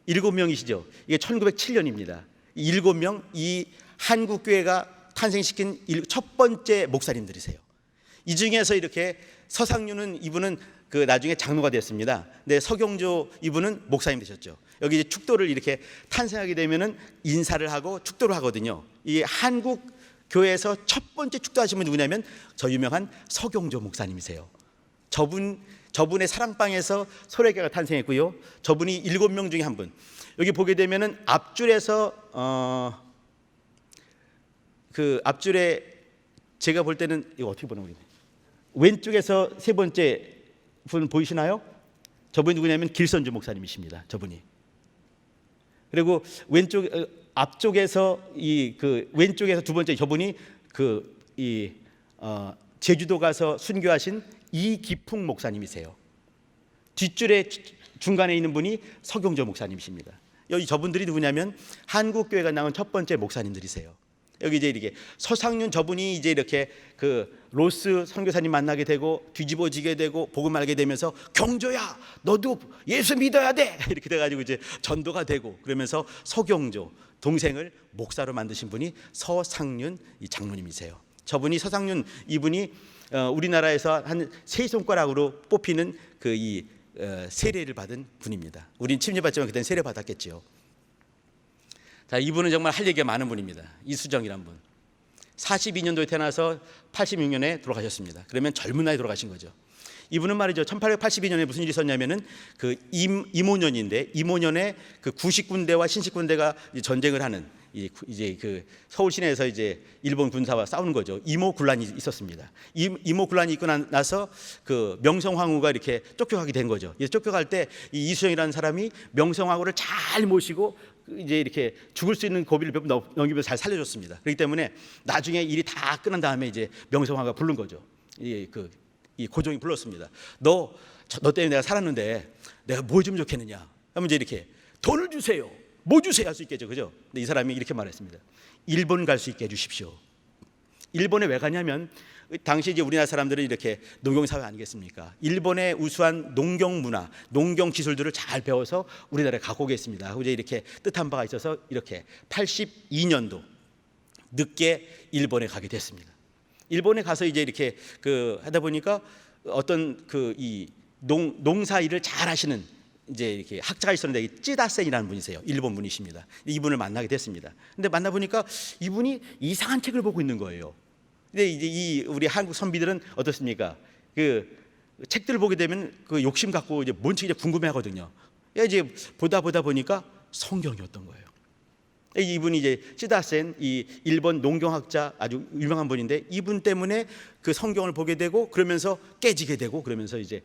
7명이시죠. 이게 1907년입니다. 7명 이 한국교회가 탄생시킨 첫 번째 목사님들이세요. 이 중에서 이렇게 서상륜은 이분은 그 나중에 장로가 됐습니다. 근데 서경조 이분은 목사님 되셨죠. 여기 이제 축도를 이렇게 탄생하게 되면은 인사를 하고 축도를 하거든요. 이 한국 교회에서 첫 번째 축도하신 분이 누구냐면 저 유명한 서경조 목사님이세요. 저분의 사랑방에서 소래교회가 탄생했고요. 저분이 7명 중에 한 분. 여기 보게 되면은 앞줄에서 그 앞줄에 제가 볼 때는 이거 어떻게 보는 거예요? 왼쪽에서 세 번째 분 보이시나요? 저분이 누구냐면 길선주 목사님이십니다. 저분이. 그리고 왼쪽 앞쪽에서 왼쪽에서 두 번째 저분이 제주도 가서 순교하신 이기풍 목사님이세요. 뒷줄에 중간에 있는 분이 서경조 목사님이십니다. 여기 저분들이 누구냐면 한국교회가 나온 첫 번째 목사님들이세요. 여기 이제 이렇게 서상륜 저분이 이제 이렇게 그 로스 선교사님 만나게 되고 뒤집어지게 되고 복음 알게 되면서 경조야 너도 예수 믿어야 돼 이렇게 돼가지고 이제 전도가 되고 그러면서 서경조 동생을 목사로 만드신 분이 서상륜 이 장로님이세요. 저분이 서상륜 이분이 우리나라에서 한 세 손가락으로 뽑히는 그 이 세례를 받은 분입니다. 우린 침례받지만 그때는 세례 받았겠지요. 자, 이분은 정말 할 얘기가 많은 분입니다. 이수정이란 분. 42년도에 태어나서 86년에 돌아가셨습니다. 그러면 젊은 나이에 돌아가신 거죠. 이분은 말이죠. 1882년에 무슨 일이 있었냐면은 그 임오년인데 임오년에 그 구식군대와 신식군대가 전쟁을 하는 이제 그 서울 시내에서 이제 일본 군사와 싸우는 거죠. 임오군란이 있었습니다. 임오군란이 있고 나서 그 명성황후가 이렇게 쫓겨가게 된 거죠. 쫓겨갈 때 이 이수정이라는 사람이 명성황후를 잘 모시고 이제 이렇게 죽을 수 있는 고비를 몇 번 넘기면서 잘 살려줬습니다. 그렇기 때문에 나중에 일이 다 끝난 다음에 이제 명성황후가 부른 거죠. 이 고종이 불렀습니다. 너 때문에 내가 살았는데 내가 뭐 좀 좋겠느냐? 하면 이제 이렇게 돈을 주세요. 뭐 주세요 할 수 있겠죠, 그죠? 근데 이 사람이 이렇게 말했습니다. 일본 갈 수 있게 해주십시오. 일본에 왜 가냐면 당시 이제 우리나라 사람들은 이렇게 농경 사회 아니겠습니까? 일본의 우수한 농경 문화, 농경 기술들을 잘 배워서 우리나라에 갖고 오겠습니다. 하고 이제 이렇게 뜻한 바가 있어서 이렇게 82년도 늦게 일본에 가게 됐습니다. 일본에 가서 이제 이렇게 하다 보니까 어떤 이 농사 일을 잘 하시는 이제 이렇게 학자가 있었는데 찌다센이라는 분이세요. 일본 분이십니다. 이분을 만나게 됐습니다. 근데 만나 보니까 이분이 이상한 책을 보고 있는 거예요. 근데 이제 우리 한국 선비들은 어떻습니까? 그 책들을 보게 되면 그 욕심 갖고 이제 뭔 책인지 궁금해하거든요. 이제 보다 보니까 성경이었던 거예요. 이분이 이제 찌다센 이 일본 농경학자 아주 유명한 분인데 이분 때문에 그 성경을 보게 되고 그러면서 깨지게 되고 그러면서 이제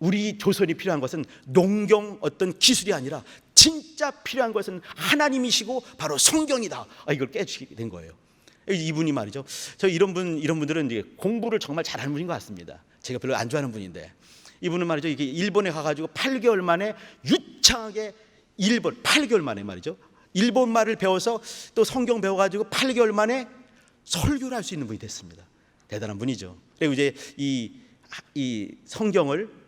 우리 조선이 필요한 것은 농경 어떤 기술이 아니라 진짜 필요한 것은 하나님이시고 바로 성경이다. 이걸 깨지게 된 거예요. 이분이 말이죠. 저 이런 분들은 이제 공부를 정말 잘하는 분인 것 같습니다. 제가 별로 안 좋아하는 분인데 이분은 말이죠. 이게 일본에 가가지고 8개월 만에 유창하게 8개월 만에 말이죠. 일본 말을 배워서 또 성경 배워가지고 8개월 만에 설교를 할 수 있는 분이 됐습니다. 대단한 분이죠. 그리고 이제 이 성경을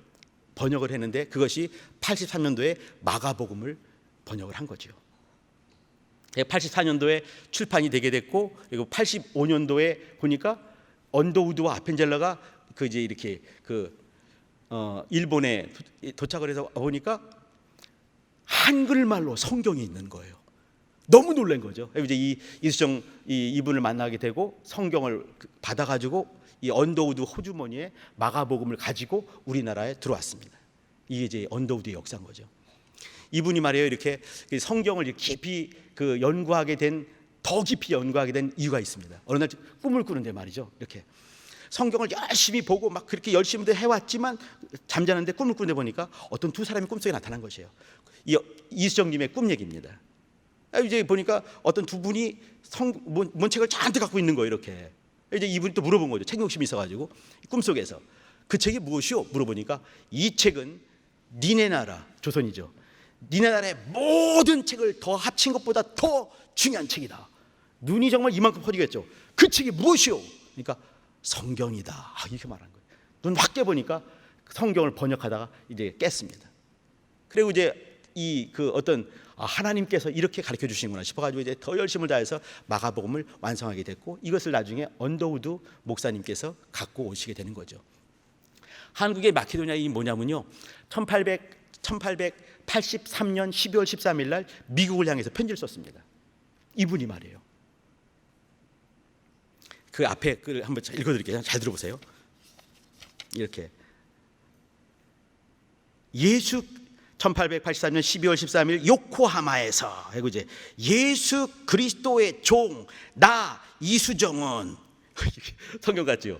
번역을 했는데 그것이 83년도에 마가복음을 번역을 한 거죠. 84년도에 출판이 되게 됐고 그리고 85년도에 보니까 언더우드와 아펜젤러가 이제 이렇게 일본에 도착을 해서 보니까 한글말로 성경이 있는 거예요. 너무 놀란 거죠. 이제 이수정 이분을 만나게 되고 성경을 받아가지고 이 언더우드 호주머니에 마가복음을 가지고 우리나라에 들어왔습니다. 이게 이제 언더우드의 역사인 거죠. 이분이 말이에요, 이렇게 성경을 깊이 더 깊이 연구하게 된 이유가 있습니다. 어느 날 꿈을 꾸는데 말이죠, 이렇게 성경을 열심히 보고 막 그렇게 열심히 해왔지만 잠자는데 꿈을 꾸는데 보니까 어떤 두 사람이 꿈속에 나타난 것이에요. 이수정님의 꿈 얘기입니다. 이제 보니까 어떤 두 분이 뭔 책을 잔뜩 갖고 있는 거예요, 이렇게. 이제 이분이 또 물어본 거죠. 책 욕심이 있어가지고 꿈속에서 그 책이 무엇이요? 물어보니까 이 책은 니네 나라, 조선이죠, 니네 나라의 모든 책을 더 합친 것보다 더 중요한 책이다. 눈이 정말 이만큼 커지겠죠. 그 책이 무엇이요? 그러니까 성경이다. 이렇게 말한 거예요. 눈 확 깨보니까 성경을 번역하다가 이제 깼습니다. 그리고 이제 하나님께서 이렇게 가르쳐 주시는구나 싶어가지고 이제 더 열심을 다해서 마가복음을 완성하게 됐고, 이것을 나중에 언더우드 목사님께서 갖고 오시게 되는 거죠. 한국의 마케도니아인이 뭐냐면요, 1883년 12월 13일 날 미국을 향해서 편지를 썼습니다. 이분이 말이에요. 그 앞에 글을 한번 읽어드릴게요. 잘 들어보세요. 이렇게 1883년 12월 13일 요코하마에서 하고 이제 예수 그리스도의 종 나 이수정은 성경 같지요?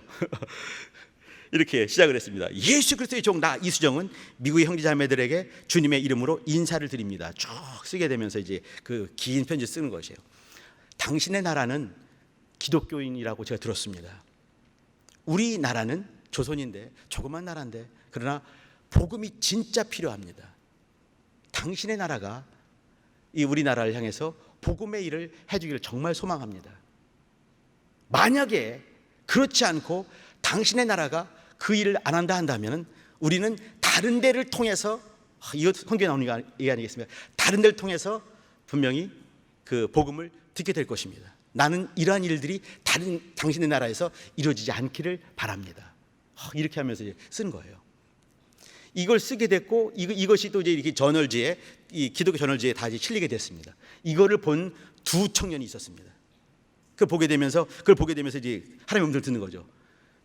이렇게 시작을 했습니다. 예수 그리스도의 종 나 이수정은 미국의 형제자매들에게 주님의 이름으로 인사를 드립니다. 쭉 쓰게 되면서 이제 그 긴 편지 쓰는 것이에요. 당신의 나라는 기독교인이라고 제가 들었습니다. 우리나라는 조선인데 조그만 나라인데 그러나 복음이 진짜 필요합니다. 당신의 나라가 이 우리나라를 향해서 복음의 일을 해주기를 정말 소망합니다. 만약에 그렇지 않고 당신의 나라가 그 일을 안 한다 한다면 우리는 다른 데를 통해서, 이거 성경에 나오는 게 아니겠습니까? 다른 데를 통해서 분명히 그 복음을 듣게 될 것입니다. 나는 이러한 일들이 당신의 나라에서 이루어지지 않기를 바랍니다. 이렇게 하면서 쓴 거예요. 이걸 쓰게 됐고 이것이 또 이제 이렇게 저널지에, 이 기독교 저널지에 다 이제 실리게 됐습니다. 이거를 본 두 청년이 있었습니다. 그걸 보게 되면서 이제 하나님의 음성을 듣는 거죠.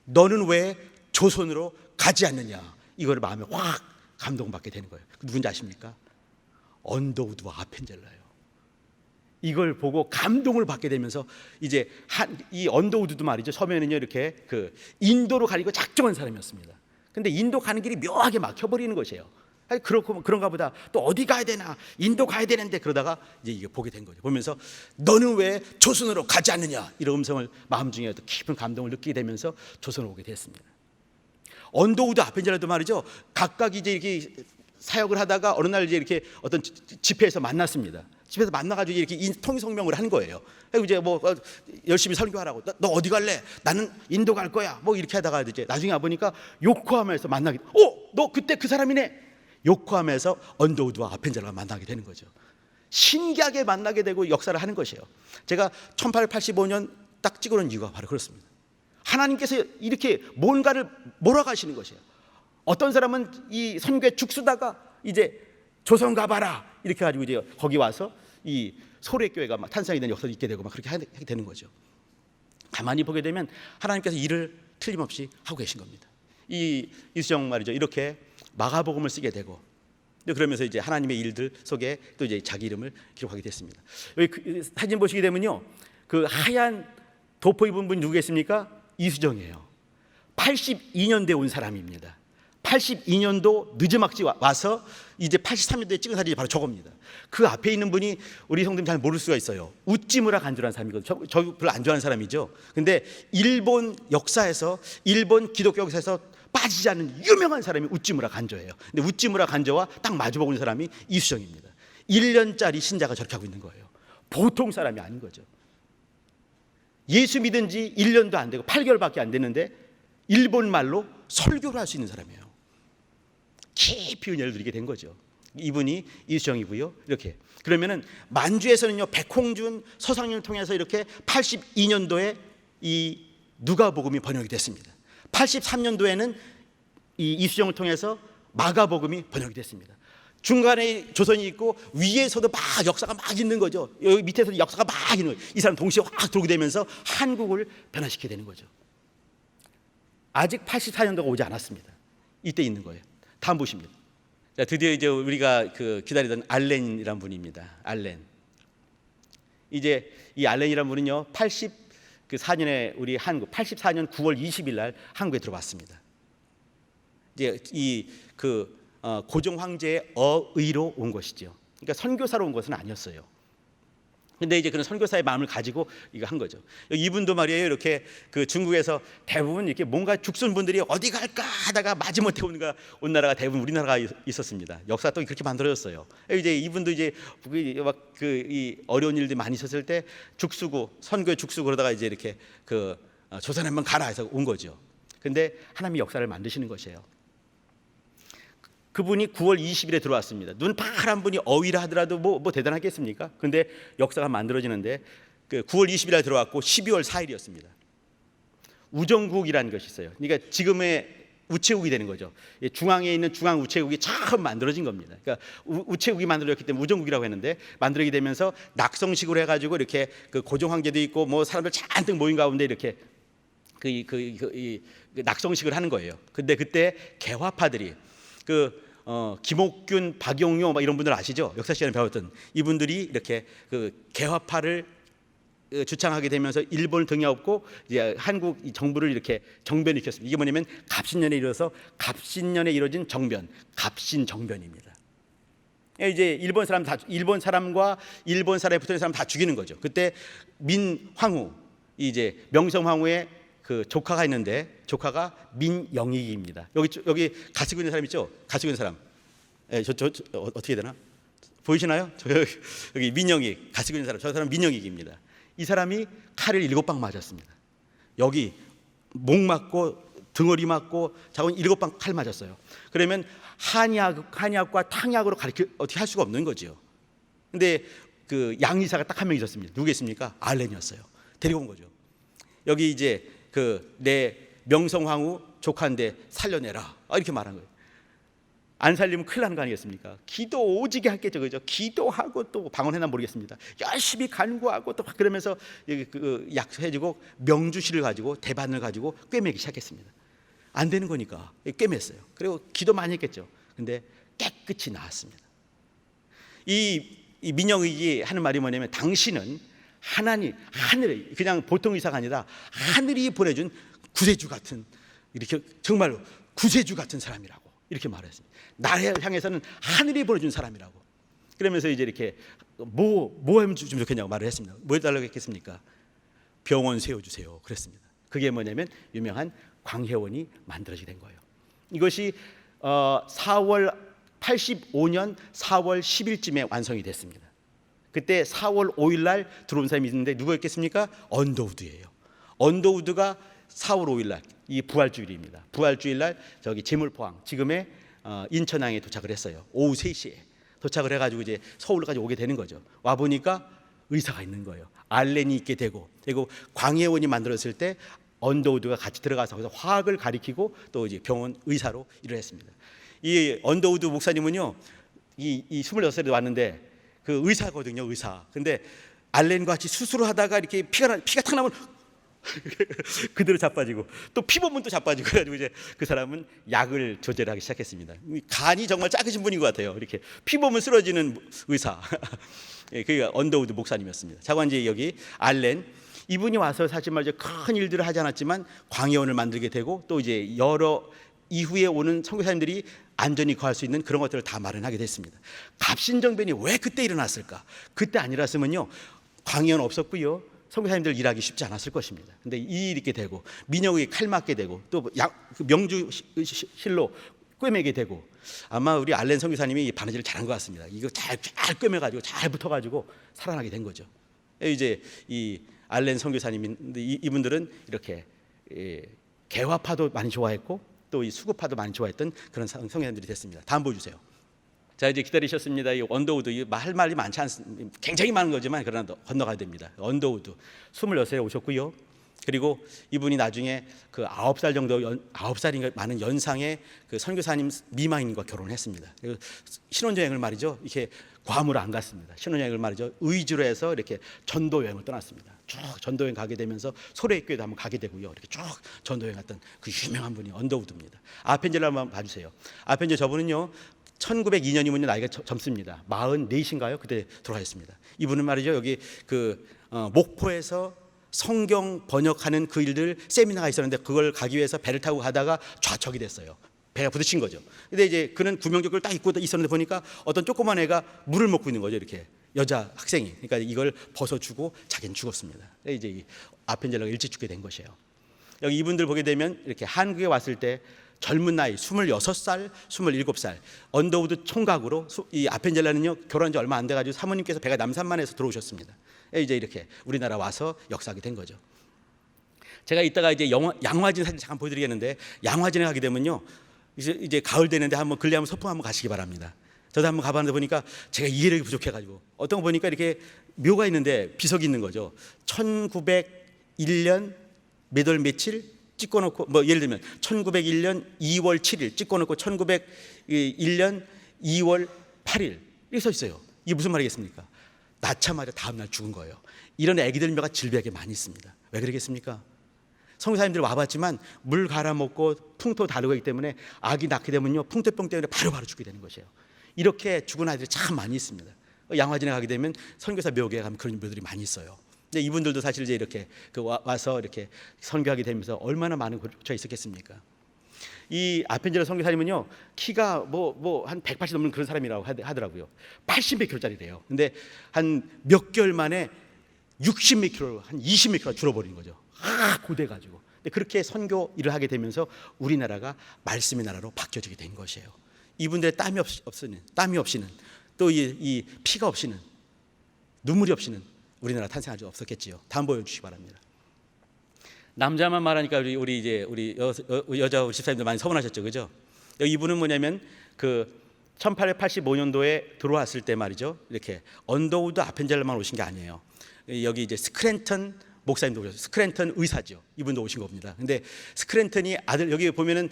너는 왜 조선으로 가지 않느냐? 이거를 마음에 확 감동받게 되는 거예요. 누군지 아십니까? 언더우드와 아펜젤러예요. 이걸 보고 감동을 받게 되면서 이제 이 언더우드도 말이죠, 처음에는요 이렇게 그 인도로 가려고 작정한 사람이었습니다. 근데 인도 가는 길이 묘하게 막혀버리는 것이에요. 그런가 보다, 또 어디 가야 되나, 인도 가야 되는데, 그러다가 이제 이게 보게 된 거죠. 보면서 너는 왜 조선으로 가지 않느냐, 이런 음성을 마음 중에 깊은 감동을 느끼게 되면서 조선으로 오게 됐습니다. 언더우드 아펜젤러도 말이죠, 각각 이제 이렇게 사역을 하다가 어느 날 이제 이렇게 어떤 집회에서 만났습니다. 집에서 만나가지고 이렇게 통일성명을 한 거예요. 그리고 이제 뭐 열심히 설교하라고. 너 어디 갈래? 나는 인도 갈 거야. 뭐 이렇게 하다가 이제 나중에 와보니까 요코하마에서 만나게. 너 그때 그 사람이네. 요코하마에서 언더우드와 아펜젤러가 만나게 되는 거죠. 신기하게 만나게 되고 역사를 하는 것이에요. 제가 1885년 딱 찍어놓은 이유가 바로 그렇습니다. 하나님께서 이렇게 뭔가를 몰아가시는 것이에요. 어떤 사람은 이 선교에 죽쓰다가 이제 조선 가봐라 이렇게 가지고 이제 거기 와서 이 소래교회가 막 탄생이 되는 역사도 있게 되고 막 그렇게 하게 되는 거죠. 가만히 보게 되면 하나님께서 일을 틀림없이 하고 계신 겁니다. 이 이수정 말이죠, 이렇게 마가복음을 쓰게 되고, 그러면서 이제 하나님의 일들 속에 또 이제 자기 이름을 기록하게 됐습니다. 여기 그 사진 보시게 되면요, 그 하얀 도포 입은 분이 누구겠습니까? 이수정이에요. 82년대에 온 사람입니다. 82년도 늦지막지 와서 이제 83년도에 찍은 사진이 바로 저겁니다. 그 앞에 있는 분이 우리 성도님 잘 모를 수가 있어요. 우찌무라 간주라는 사람이거든요. 저 별로 안 좋아하는 사람이죠. 근데 일본 역사에서, 일본 기독교 역사에서 빠지지 않는 유명한 사람이 우찌무라 간조예요. 근데 우찌무라 간조와 딱 마주보고 있는 사람이 이수정입니다. 1년짜리 신자가 저렇게 하고 있는 거예요. 보통 사람이 아닌 거죠. 예수 믿은 지 1년도 안 되고 8개월밖에 안 됐는데 일본 말로 설교를 할 수 있는 사람이에요. 깊이 은혜를 누리게 된 거죠. 이분이 이수정이고요. 이렇게 그러면은 만주에서는요, 백홍준 서상윤을 통해서 이렇게 82년도에 이 누가복음이 번역이 됐습니다. 83년도에는 이 이수정을 통해서 마가복음이 번역이 됐습니다. 중간에 조선이 있고 위에서도 막 역사가 막 있는 거죠. 여기 밑에서도 역사가 막 있는 거예요. 이 사람 동시에 확 돌게 되면서 한국을 변화시키게 되는 거죠. 아직 84년도가 오지 않았습니다. 이때 있는 거예요. 다음 보십니다. 자, 드디어 이제 우리가 기다리던 알렌이란 분입니다. 알렌. 이제 이 알렌이란 분은요, 84년에 우리 한국 84년 9월 20일 날 한국에 들어왔습니다. 이제 고종 황제의 어의로 온 것이죠. 그러니까 선교사로 온 것은 아니었어요. 근데 이제 그런 선교사의 마음을 가지고 이거 한 거죠. 이분도 말이에요, 이렇게 중국에서 대부분 이렇게 뭔가 죽순 분들이 어디 갈까 하다가 마지못해 온 나라가 대부분 우리나라가 있었습니다. 역사가 또 그렇게 만들어졌어요. 이제 이분도 이제 이 어려운 일들이 많이 있었을 때 죽수고 선교에 죽수고 그러다가 이제 이렇게 조선에 한번 가라 해서 온 거죠. 근데 하나님이 역사를 만드시는 것이에요. 그분이 9월 20일에 들어왔습니다. 눈 파란 분이 어휘라 하더라도 뭐 대단하겠습니까? 근데 역사가 만들어지는데 9월 20일에 들어왔고 12월 4일이었습니다. 우정국이라는 것이 있어요. 그러니까 지금의 우체국이 되는 거죠. 중앙에 있는 중앙 우체국이 처음 만들어진 겁니다. 그러니까 우체국이 만들어졌기 때문에 우정국이라고 했는데 만들어지게 되면서 낙성식으로 해가지고 이렇게 고종 황제도 있고 뭐 사람들 잔뜩 모인 가운데 이렇게 낙성식을 하는 거예요. 근데 그때 개화파들이 김옥균, 박용효 이런 분들 아시죠? 역사 시간에 배웠던 이분들이 이렇게 개화파를 주창하게 되면서 일본을 등에업고 이제 한국 정부를 이렇게 정변일으켰습니다. 이게 뭐냐면 갑신년에 이뤄서 갑신년에 이뤄진 정변, 갑신정변입니다. 이제 일본 사람과 일본 사람에 붙은 사람 다 죽이는 거죠. 그때 민황후, 이제 명성황후의 조카가 있는데 조카가 민영익입니다. 여기 가지고 있는 사람 있죠? 가지고 있는 사람. 어떻게 되나? 보이시나요? 여기 민영익 가지고 있는 사람. 저 사람 민영익입니다. 이 사람이 칼을 7방 맞았습니다. 여기 목 맞고 등허리 맞고 자원 7방 칼 맞았어요. 그러면 한약과 탕약으로 어떻게 할 수가 없는 거죠. 근데 양의사가 딱 한 명 있었습니다. 누구겠습니까? 알렌이었어요. 데리고 온 거죠. 여기 이제 내 명성황후 조카인데 살려내라 이렇게 말한 거예요. 안 살리면 큰일 나는 거 아니겠습니까? 기도 오지게 했겠죠, 그죠? 기도하고 또 방언해나 모르겠습니다. 열심히 간구하고 또 그러면서 약해지고 명주실을 가지고 대반을 가지고 꿰매기 시작했습니다. 안 되는 거니까 꿰맸어요. 그리고 기도 많이 했겠죠. 근데 깨끗이 나았습니다. 이 민영익이 하는 말이 뭐냐면 당신은 하늘에 그냥 보통 의사가 아니라 하늘이 보내준 구세주 같은 이렇게 정말로 구세주 같은 사람이라고 이렇게 말했습니다. 나를 향해서는 하늘이 보내준 사람이라고. 그러면서 이제 이렇게 뭐 하면 좀 좋겠냐고 말을 했습니다. 뭐 해달라고 했겠습니까? 병원 세워주세요. 그랬습니다. 그게 뭐냐면 유명한 광해원이 만들어지게 된 거예요. 이것이 85년 4월 10일쯤에 완성이 됐습니다. 그때 4월 5일 날 들어온 사람이 있는데 누구였겠습니까? 언더우드예요. 언더우드가 4월 5일 날 이 부활주일입니다. 부활주일 날 저기 제물포항 지금의 인천항에 도착을 했어요. 오후 3시에 도착을 해가지고 이제 서울까지 오게 되는 거죠. 와 보니까 의사가 있는 거예요. 알렌이 있게 되고 그리고 광해원이 만들었을 때 언더우드가 같이 들어가서 거기서 화학을 가리키고 또 이제 병원 의사로 일을 했습니다. 이 언더우드 목사님은요, 이 26살에 왔는데 의사거든요, 의사. 근데 알렌과 같이 수술을 하다가 이렇게 피가 탁 나면 그대로 자빠지고 또 피보면 또 자빠지고 그래가지고 이제 그 사람은 약을 조절하기 시작했습니다. 간이 정말 작으신 분인 것 같아요. 이렇게 피보면 쓰러지는 의사. 그게 언더우드 목사님이었습니다. 자고 이제 여기 알렌 이분이 와서 사실 말이죠 큰 일들을 하지 않았지만 광해원을 만들게 되고 또 이제 여러 이후에 오는 선교사님들이 안전히 거할 수 있는 그런 것들을 다 마련하게 됐습니다. 갑신정변이 왜 그때 일어났을까? 그때 아니랐으면요 광해원 없었고요. 선교사님들 일하기 쉽지 않았을 것입니다. 근데 이 일이 있게 되고 민영이 칼 맞게 되고 또 명주실로 꿰매게 되고 아마 우리 알렌 선교사님이 바느질을 잘한 것 같습니다. 이거 잘 꿰매가지고 잘 붙어가지고 살아나게 된 거죠. 이제 이 알렌 선교사님인데 이분들은 이렇게 개화파도 많이 좋아했고 또 이 수구파도 많이 좋아했던 그런 선교사님들이 됐습니다. 다음 보여주세요. 자 이제 기다리셨습니다. 이 언더우드 할 말이 많지 않습니다. 굉장히 많은 거지만 그러나 건너가야 됩니다. 언더우드 26살에 오셨고요. 그리고 이분이 나중에 9살 정도 9살인가 많은 연상의 선교사님 미망인과 결혼했습니다. 신혼여행을 말이죠. 이렇게 괌으로 안 갔습니다. 신혼여행을 말이죠. 의주로 해서 이렇게 전도여행을 떠났습니다. 쭉 전도여행 가게 되면서 소래교회도 한번 가게 되고요. 이렇게 쭉 전도여행 갔던 그 유명한 분이 언더우드입니다. 아펜젤을 한번 봐주세요. 아펜젤 저분은요. 1902년이면 나이가 젊습니다. 44인가요? 그때 돌아가셨습니다. 이분은 말이죠, 여기 목포에서 성경 번역하는 그 일들 세미나가 있었는데 그걸 가기 위해서 배를 타고 가다가 좌척이 됐어요. 배가 부딪힌 거죠. 근데 이제 그는 구명조끼를 딱 입고 있었는데 보니까 어떤 조그만 애가 물을 먹고 있는 거죠. 이렇게 여자 학생이. 그러니까 이걸 벗어주고 자기는 죽었습니다. 이제 이 아펜젤러가 일찍 죽게 된 것이에요. 여기 이분들 보게 되면 이렇게 한국에 왔을 때 젊은 나이 26살, 27살 언더우드 총각으로 이 아펜젤러는요 결혼한 지 얼마 안 돼가지고 사모님께서 배가 남산만에서 들어오셨습니다. 이제 이렇게 우리나라 와서 역사하게 된 거죠. 제가 이따가 이제 양화진 사진 잠깐 보여드리겠는데 양화진에 가게 되면요 이제 가을 되는데 근래 한번 소풍 한번 가시기 바랍니다. 저도 한번 가봤는데 보니까 제가 이해력이 부족해가지고 어떤 거 보니까 이렇게 묘가 있는데 비석이 있는 거죠. 1901년 몇 월 며칠 찍어놓고 예를 들면 1901년 2월 7일 찍어놓고 1901년 2월 8일 이렇게 써 있어요. 이게 무슨 말이겠습니까? 낳자마자 다음 날 죽은 거예요. 이런 애기들 묘가 질비하게 많이 있습니다. 왜 그러겠습니까? 선교사님들 와봤지만 물 갈아먹고 풍토 다루기 때문에 아기 낳게 되면요 풍토병 때문에 바로바로 죽게 되는 것이에요. 이렇게 죽은 아이들이 참 많이 있습니다. 양화진에 가게 되면 선교사 묘기에 가면 그런 묘들이 많이 있어요. 근데 이분들도 사실 이제 이렇게 와서 이렇게 선교하게 되면서 얼마나 많은 고초가 있었겠습니까? 이 아펜젤러 선교사님은요 키가 한 180 넘는 그런 사람이라고 하더라고요. 80몇 킬로짜리래요. 근데 한 몇 개월 만에 60몇 킬로, 한 20몇 킬로가 줄어버린 거죠. 고돼가지고. 근데 그렇게 선교 일을 하게 되면서 우리나라가 말씀의 나라로 바뀌어지게 된 것이에요. 이분들의 땀이 없이는 또 이 피가 없이는 눈물이 없이는 우리나라 탄생할 수 없었겠지요. 다음 보여주시기 바랍니다. 남자만 말하니까 우리 여자 집사님들 많이 서운하셨죠, 그죠? 이분은 뭐냐면 1885년도에 들어왔을 때 말이죠. 이렇게 언더우드 아펜젤러만 오신 게 아니에요. 여기 이제 스크랜턴 목사님도 오셨어요. 스크랜턴 의사죠. 이분도 오신 겁니다. 근데 스크랜턴이 아들 여기 보면은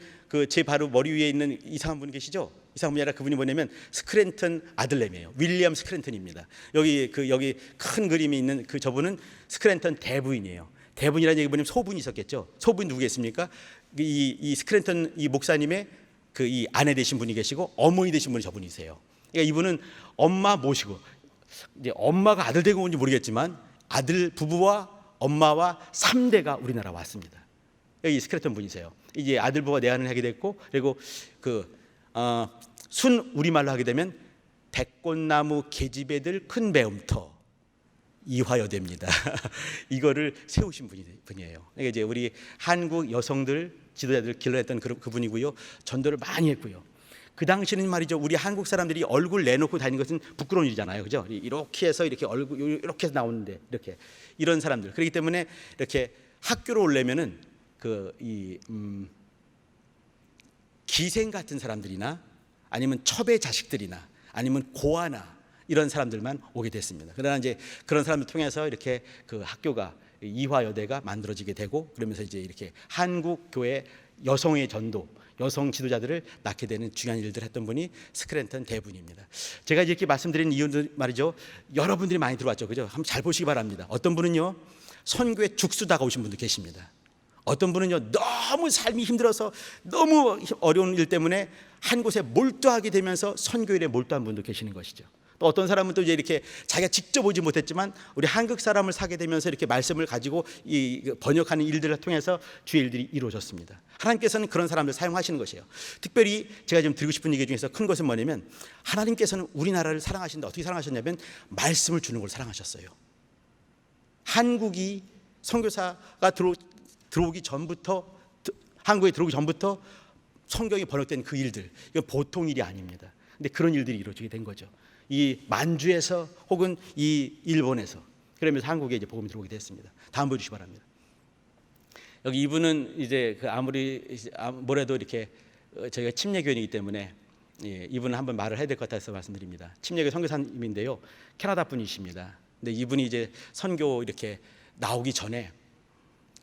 제 바로 머리 위에 있는 이상한 분 계시죠? 이상한 분이 아니라 그분이 뭐냐면 스크랜턴 아들내미예요. 윌리엄 스크랜턴입니다. 여기 큰 그림이 있는 저분은 스크랜턴 대부인이에요. 대부인이라는 얘기 보면 소분이 있었겠죠. 소분이 누구겠습니까? 이 스크랜턴 이 목사님의 이 아내 되신 분이 계시고 어머니 되신 분이 저분이세요. 그러니까 이분은 엄마 모시고 이제 엄마가 아들 되고 온지 모르겠지만 아들 부부와 엄마와 3대가 우리나라 왔습니다. 여기 스크랜턴 분이세요. 이제 아들 부부가 내한을 하게 됐고 그리고 순 우리말로 하게 되면 백꽃나무 계집애들 큰 배움터 이화여대입니다. 이거를 세우신 분이에요. 그러니까 이제 우리 한국 여성들 지도자들 길러냈던 그분이고요. 전도를 많이 했고요. 그 당시는 말이죠. 우리 한국 사람들이 얼굴 내놓고 다니는 것은 부끄러운 일이잖아요, 그죠? 이렇게 해서 이렇게 얼굴 이렇게 해서 나오는데 이렇게 이런 사람들. 그렇기 때문에 이렇게 학교로 오려면은 기생 같은 사람들이나 아니면 첩의 자식들이나 아니면 고아나 이런 사람들만 오게 됐습니다. 그러나 이제 그런 사람들 통해서 이렇게 학교가 이화여대가 만들어지게 되고 그러면서 이제 이렇게 한국 교회 여성의 전도, 여성 지도자들을 낳게 되는 중요한 일들을 했던 분이 스크랜턴 대부인입니다. 제가 이렇게 말씀드린 이유는 말이죠. 여러분들이 많이 들어왔죠, 그죠? 한번 잘 보시기 바랍니다. 어떤 분은요 선교에 죽수다가 오신 분도 계십니다. 어떤 분은요 너무 삶이 힘들어서 너무 어려운 일 때문에 한 곳에 몰두하게 되면서 선교일에 몰두한 분도 계시는 것이죠. 또 어떤 사람은 또 이제 이렇게 자기가 직접 오지 못했지만 우리 한국 사람을 사게 되면서 이렇게 말씀을 가지고 이 번역하는 일들을 통해서 주의 일들이 이루어졌습니다. 하나님께서는 그런 사람들 사용하시는 것이에요. 특별히 제가 좀 드리고 싶은 얘기 중에서 큰 것은 뭐냐면 하나님께서는 우리나라를 사랑하시는데 어떻게 사랑하셨냐면 말씀을 주는 걸 사랑하셨어요. 한국이 선교사가 들어오기 전부터 한국에 들어오기 전부터 성경이 번역된 그 일들 이건 보통 일이 아닙니다. 근데 그런 일들이 이루어지게 된 거죠. 이 만주에서 혹은 이 일본에서 그러면서 한국에 이제 복음이 들어오게 됐습니다. 다음 보여주시기 바랍니다. 여기 이분은 이제 아무리 뭐래도 이렇게 저희가 침례교인이기 때문에 이분은 한번 말을 해야 될 것 같아서 말씀드립니다. 침례교 선교사님인데요, 캐나다 분이십니다. 근데 이분이 이제 선교 이렇게 나오기 전에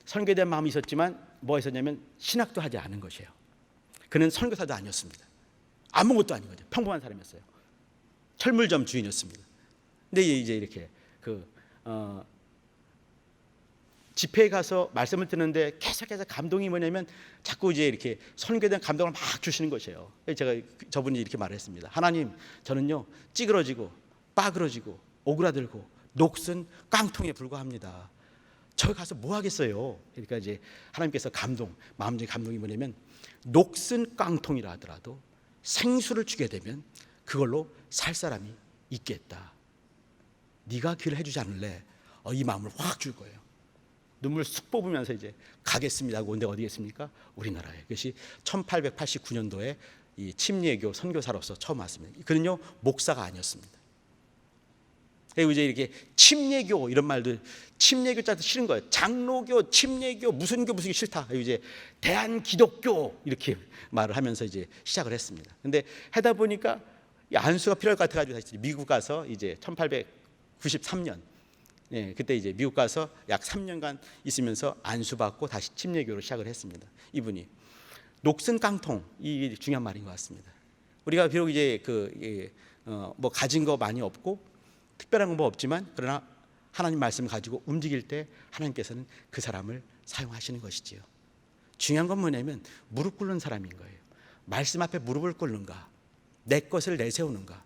선교에 대한 마음이 있었지만 뭐가 있었냐면 신학도 하지 않은 것이에요. 그는 선교사도 아니었습니다. 아무것도 아닌 거죠. 평범한 사람이었어요. 철물점 주인이었습니다. 근데 이제 이렇게 집회에 가서 말씀을 듣는데 계속해서 감동이 뭐냐면 자꾸 이제 이렇게 선교에 대한 감동을 막 주시는 것이에요. 제가 저분이 이렇게 말했습니다. 하나님, 저는요 찌그러지고 빠그러지고 오그라들고 녹슨 깡통에 불과합니다. 저 가서 뭐 하겠어요? 그러니까 이제 하나님께서 마음적인 감동이 뭐냐면 녹슨 깡통이라 하더라도 생수를 주게 되면 그걸로 살 사람이 있겠다. 네가 기회를 해주지 않을래? 이 마음을 확 줄 거예요. 눈물 쑥 뽑으면서 이제 가겠습니다 하고 온데 어디겠습니까? 우리나라에. 그것이 1889년도에 이 침례교 선교사로서 처음 왔습니다. 그는요 목사가 아니었습니다. 그리고 이제 이렇게 침례교 이런 말들, 침례교 자도 싫은 거예요. 장로교, 침례교, 무슨 교 싫다. 이제 대한기독교 이렇게 말을 하면서 이제 시작을 했습니다. 근데 하다 보니까 안수가 필요할 것 같아가지고 미국 가서 이제 1893년, 그때 이제 미국 가서 약 3년간 있으면서 안수받고 다시 침례교로 시작을 했습니다. 이분이 녹슨 깡통, 이 중요한 말인 것 같습니다. 우리가 비록 이제 뭐 가진 거 많이 없고 특별한 건 뭐 없지만 그러나 하나님 말씀을 가지고 움직일 때 하나님께서는 그 사람을 사용하시는 것이지요. 중요한 건 뭐냐면 무릎 꿇는 사람인 거예요. 말씀 앞에 무릎을 꿇는가, 내 것을 내세우는가.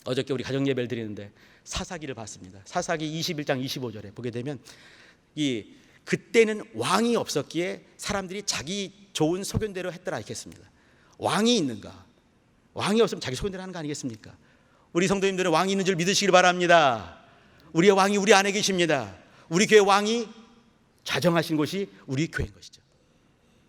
어저께 우리 가정 예배를 드리는데 사사기를 봤습니다. 사사기 21장 25절에 보게 되면 그때는 왕이 없었기에 사람들이 자기 좋은 소견대로 했더라 했겠습니다. 왕이 있는가? 왕이 없으면 자기 소견대로 하는 거 아니겠습니까? 우리 성도님들은 왕이 있는 줄 믿으시길 바랍니다. 우리의 왕이 우리 안에 계십니다. 우리 교회 왕이 좌정하신 곳이 우리 교회인 것이죠.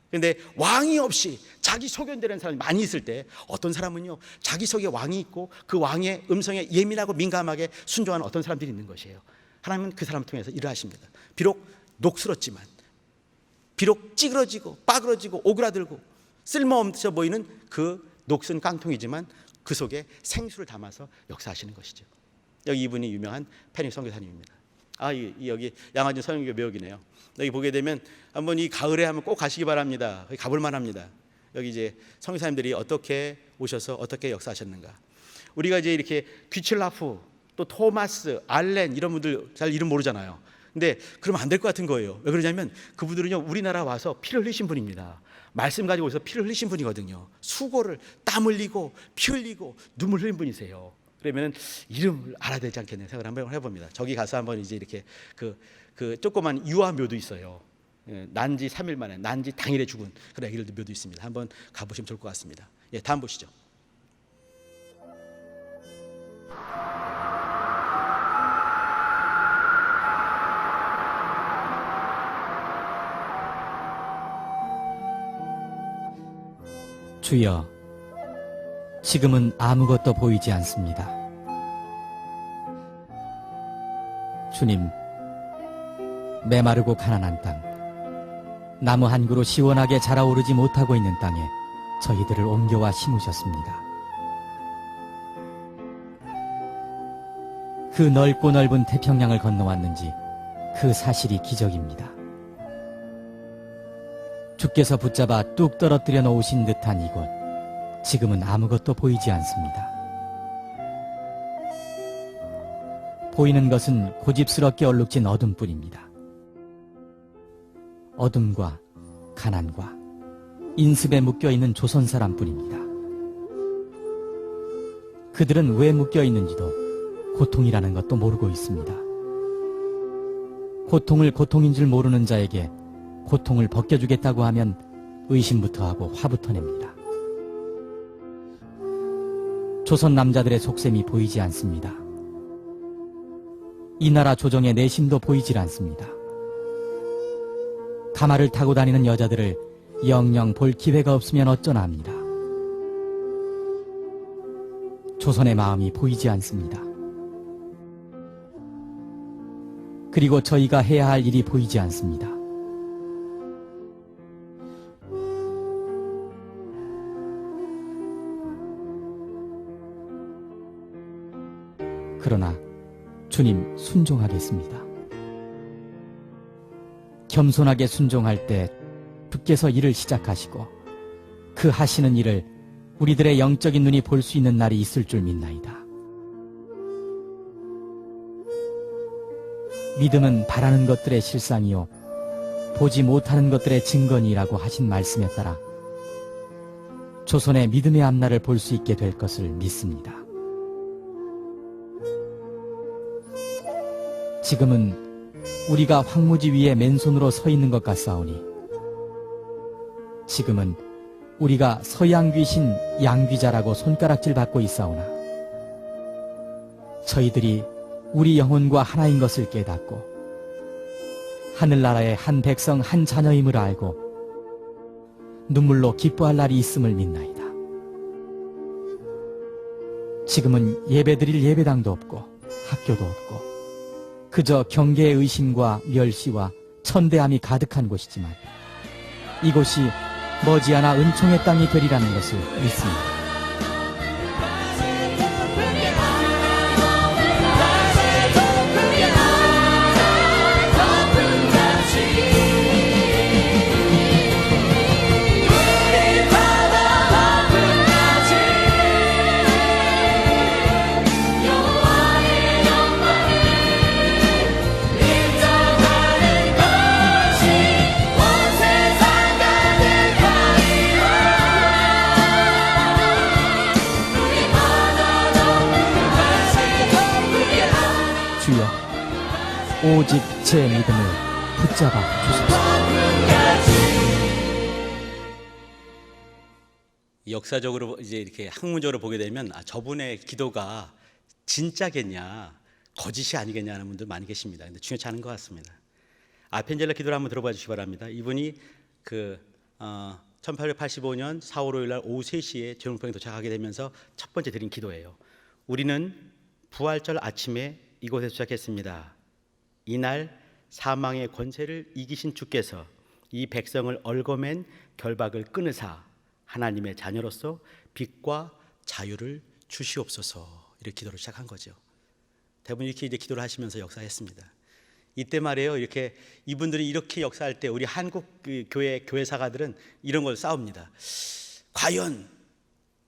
그런데 왕이 없이 자기 소견대로 하는 사람이 많이 있을 때 어떤 사람은요 자기 속에 왕이 있고 그 왕의 음성에 예민하고 민감하게 순종하는 어떤 사람들이 있는 것이에요. 하나님은 그 사람을 통해서 일을 하십니다. 비록 녹슬었지만, 비록 찌그러지고 빠그러지고 오그라들고 쓸모없어 보이는 그 녹슨 깡통이지만 그 속에 생수를 담아서 역사하시는 것이죠. 여기 이분이 유명한 페니 선교사님입니다. 여기 양화진 선교교 묘역이네요. 여기 보게 되면 한번 이 가을에 한번 꼭 가시기 바랍니다. 거기 가볼 만합니다. 여기 이제 선교사님들이 어떻게 오셔서 어떻게 역사하셨는가. 우리가 이제 이렇게 귀칠라프, 또 토마스, 알렌 이런 분들 잘 이름 모르잖아요. 근데 그러면 안 될 것 같은 거예요. 왜 그러냐면 그분들은요 우리나라 와서 피를 흘리신 분입니다. 말씀 가지고 오셔서 피를 흘리신 분이거든요. 수고를 땀 흘리고 피 흘리고 눈물 흘린 분이세요. 그러면 이름을 알아야 되지 않겠냐 생각을 한번 해봅니다. 저기 가서 한번 이제 이렇게 그 조그만 유아묘도 있어요. 난지 3일 만에, 난지 당일에 죽은 그런 아기들도 묘도 있습니다. 한번 가보시면 좋을 것 같습니다. 다음 보시죠. 주여, 지금은 아무것도 보이지 않습니다. 주님, 메마르고 가난한 땅, 나무 한 그루 시원하게 자라오르지 못하고 있는 땅에 저희들을 옮겨와 심으셨습니다. 그 넓고 넓은 태평양을 건너왔는지 그 사실이 기적입니다. 주께서 붙잡아 뚝 떨어뜨려 놓으신 듯한 이곳, 지금은 아무것도 보이지 않습니다. 보이는 것은 고집스럽게 얼룩진 어둠뿐입니다. 어둠과 가난과 인습에 묶여있는 조선 사람뿐입니다. 그들은 왜 묶여있는지도 고통이라는 것도 모르고 있습니다. 고통을 고통인 줄 모르는 자에게 고통을 벗겨주겠다고 하면 의심부터 하고 화부터 냅니다. 조선 남자들의 속셈이 보이지 않습니다. 이 나라 조정의 내심도 보이질 않습니다. 가마를 타고 다니는 여자들을 영영 볼 기회가 없으면 어쩌나 합니다. 조선의 마음이 보이지 않습니다. 그리고 저희가 해야 할 일이 보이지 않습니다. 그러나 주님, 순종하겠습니다. 겸손하게 순종할 때 주께서 일을 시작하시고 그 하시는 일을 우리들의 영적인 눈이 볼 수 있는 날이 있을 줄 믿나이다. 믿음은 바라는 것들의 실상이요 보지 못하는 것들의 증거니라고 하신 말씀에 따라 조선의 믿음의 앞날을 볼 수 있게 될 것을 믿습니다. 지금은 우리가 황무지 위에 맨손으로 서 있는 것 같사오니 지금은 우리가 서양귀신 양귀자라고 손가락질 받고 있사오나 저희들이 우리 영혼과 하나인 것을 깨닫고 하늘나라의 한 백성 한 자녀임을 알고 눈물로 기뻐할 날이 있음을 믿나이다. 지금은 예배드릴 예배당도 없고 학교도 없고 그저 경계의 의심과 멸시와 천대함이 가득한 곳이지만 이곳이 머지않아 은총의 땅이 되리라는 것을 믿습니다. 주여, 오직 제 믿음을 붙잡아 주소서. 역사적으로 이제 이렇게 학문적으로 보게 되면 저분의 기도가 진짜겠냐, 거짓이 아니겠냐 하는 분들 많이 계십니다. 근데 중요치 않은 것 같습니다. 아펜젤러 기도를 한번 들어봐 주시기 바랍니다. 이분이 1885년 4월 5일 날 오후 3시에 제롱평에 도착하게 되면서 첫 번째 드린 기도예요. 우리는 부활절 아침에 이곳에 도착했습니다. 이날 사망의 권세를 이기신 주께서 이 백성을 얽어맨 결박을 끊으사 하나님의 자녀로서 빛과 자유를 주시옵소서. 이렇게 기도를 시작한 거죠. 대부분 이렇게 이제 기도를 하시면서 역사했습니다. 이때 말이에요. 이렇게 이분들이 이렇게 역사할 때 우리 한국 교회 사가들은 이런 걸 싸웁니다. 과연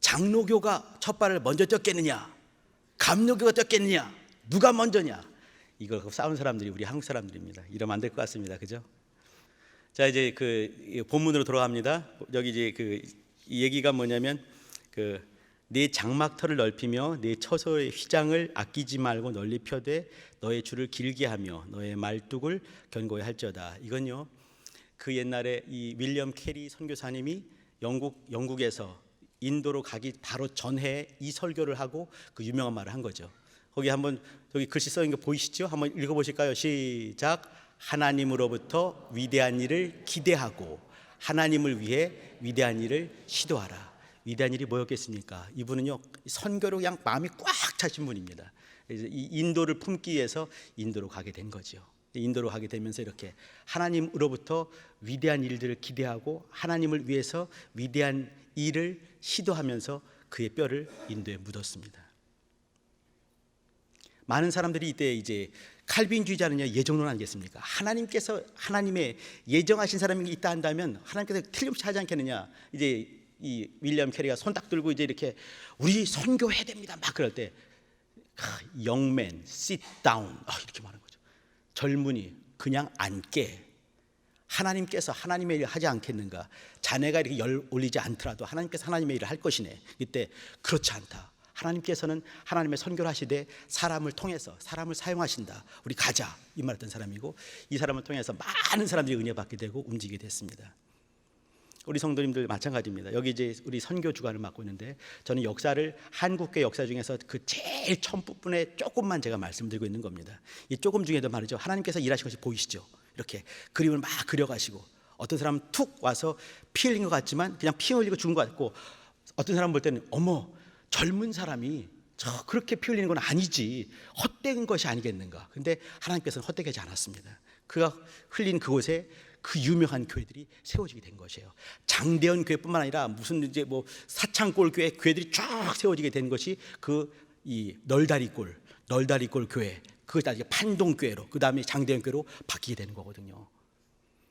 장로교가 첫 발을 먼저 떴겠느냐, 감로교가 떴겠느냐, 누가 먼저냐, 이걸 싸우는 사람들이 우리 한국 사람들입니다. 이러면 안 될 것 같습니다. 그죠? 자, 이제 본문으로 돌아갑니다. 여기 이제 이 얘기가 뭐냐면 네 장막터를 넓히며 네 처소의 휘장을 아끼지 말고 널리 펴되 너의 줄을 길게 하며 너의 말뚝을 견고히 할지어다. 이건요, 그 옛날에 이 윌리엄 캐리 선교사님이 영국에서 인도로 가기 바로 전해에 이 설교를 하고 그 유명한 말을 한 거죠. 거기 한번 여기 글씨 써 있는 거 보이시죠? 한번 읽어보실까요? 시작. 하나님으로부터 위대한 일을 기대하고 하나님을 위해 위대한 일을 시도하라. 위대한 일이 뭐였겠습니까? 이분은요, 선교로 그냥 마음이 꽉 차신 분입니다. 그래서 이 인도를 품기 위해서 인도로 가게 된 거죠. 인도로 가게 되면서 이렇게 하나님으로부터 위대한 일들을 기대하고 하나님을 위해서 위대한 일을 시도하면서 그의 뼈를 인도에 묻었습니다. 많은 사람들이 이때 이제 칼빈주의자는요, 예정론 아니겠습니까? 하나님께서 하나님의 예정하신 사람이 있다 한다면 하나님께서 틀림없이 하지 않겠느냐. 이제 이 윌리엄 캐리가 손 딱 들고 이제 이렇게 우리 선교해야 됩니다 막 그럴 때 young man sit down 이렇게 말하는 거죠. 젊은이 그냥 앉게. 하나님께서 하나님의 일을 하지 않겠는가? 자네가 이렇게 열 올리지 않더라도 하나님께서 하나님의 일을 할 것이네. 이때 그렇지 않다. 하나님께서는 하나님의 선교를 하시되 사람을 통해서 사람을 사용하신다. 우리 가자 이 말했던 사람이고, 이 사람을 통해서 많은 사람들이 은혜 받게 되고 움직이게 됐습니다. 우리 성도님들 마찬가지입니다. 여기 이제 우리 선교 주관을 맡고 있는데 저는 역사를 한국계 역사 중에서 그 제일 첫 부분에 조금만 제가 말씀드리고 있는 겁니다. 이 조금 중에도 말이죠, 하나님께서 일하신 것이 보이시죠? 이렇게 그림을 막 그려가시고 어떤 사람은 툭 와서 피 흘린 것 같지만 그냥 피 흘리고 죽은 것 같고, 어떤 사람 볼 때는 어머 젊은 사람이 저 그렇게 피 흘리는 건 아니지, 헛된 것이 아니겠는가. 근데 하나님께서는 헛되게 하지 않았습니다. 그가 흘린 그곳에 그 유명한 교회들이 세워지게 된 것이에요. 장대현 교회뿐만 아니라 무슨 이제 뭐 사창골 교회들이 쫙 세워지게 된 것이 이 널다리골 교회, 그것이 나중에 판동 교회로, 그 다음에 장대현 교회로 바뀌게 되는 거거든요.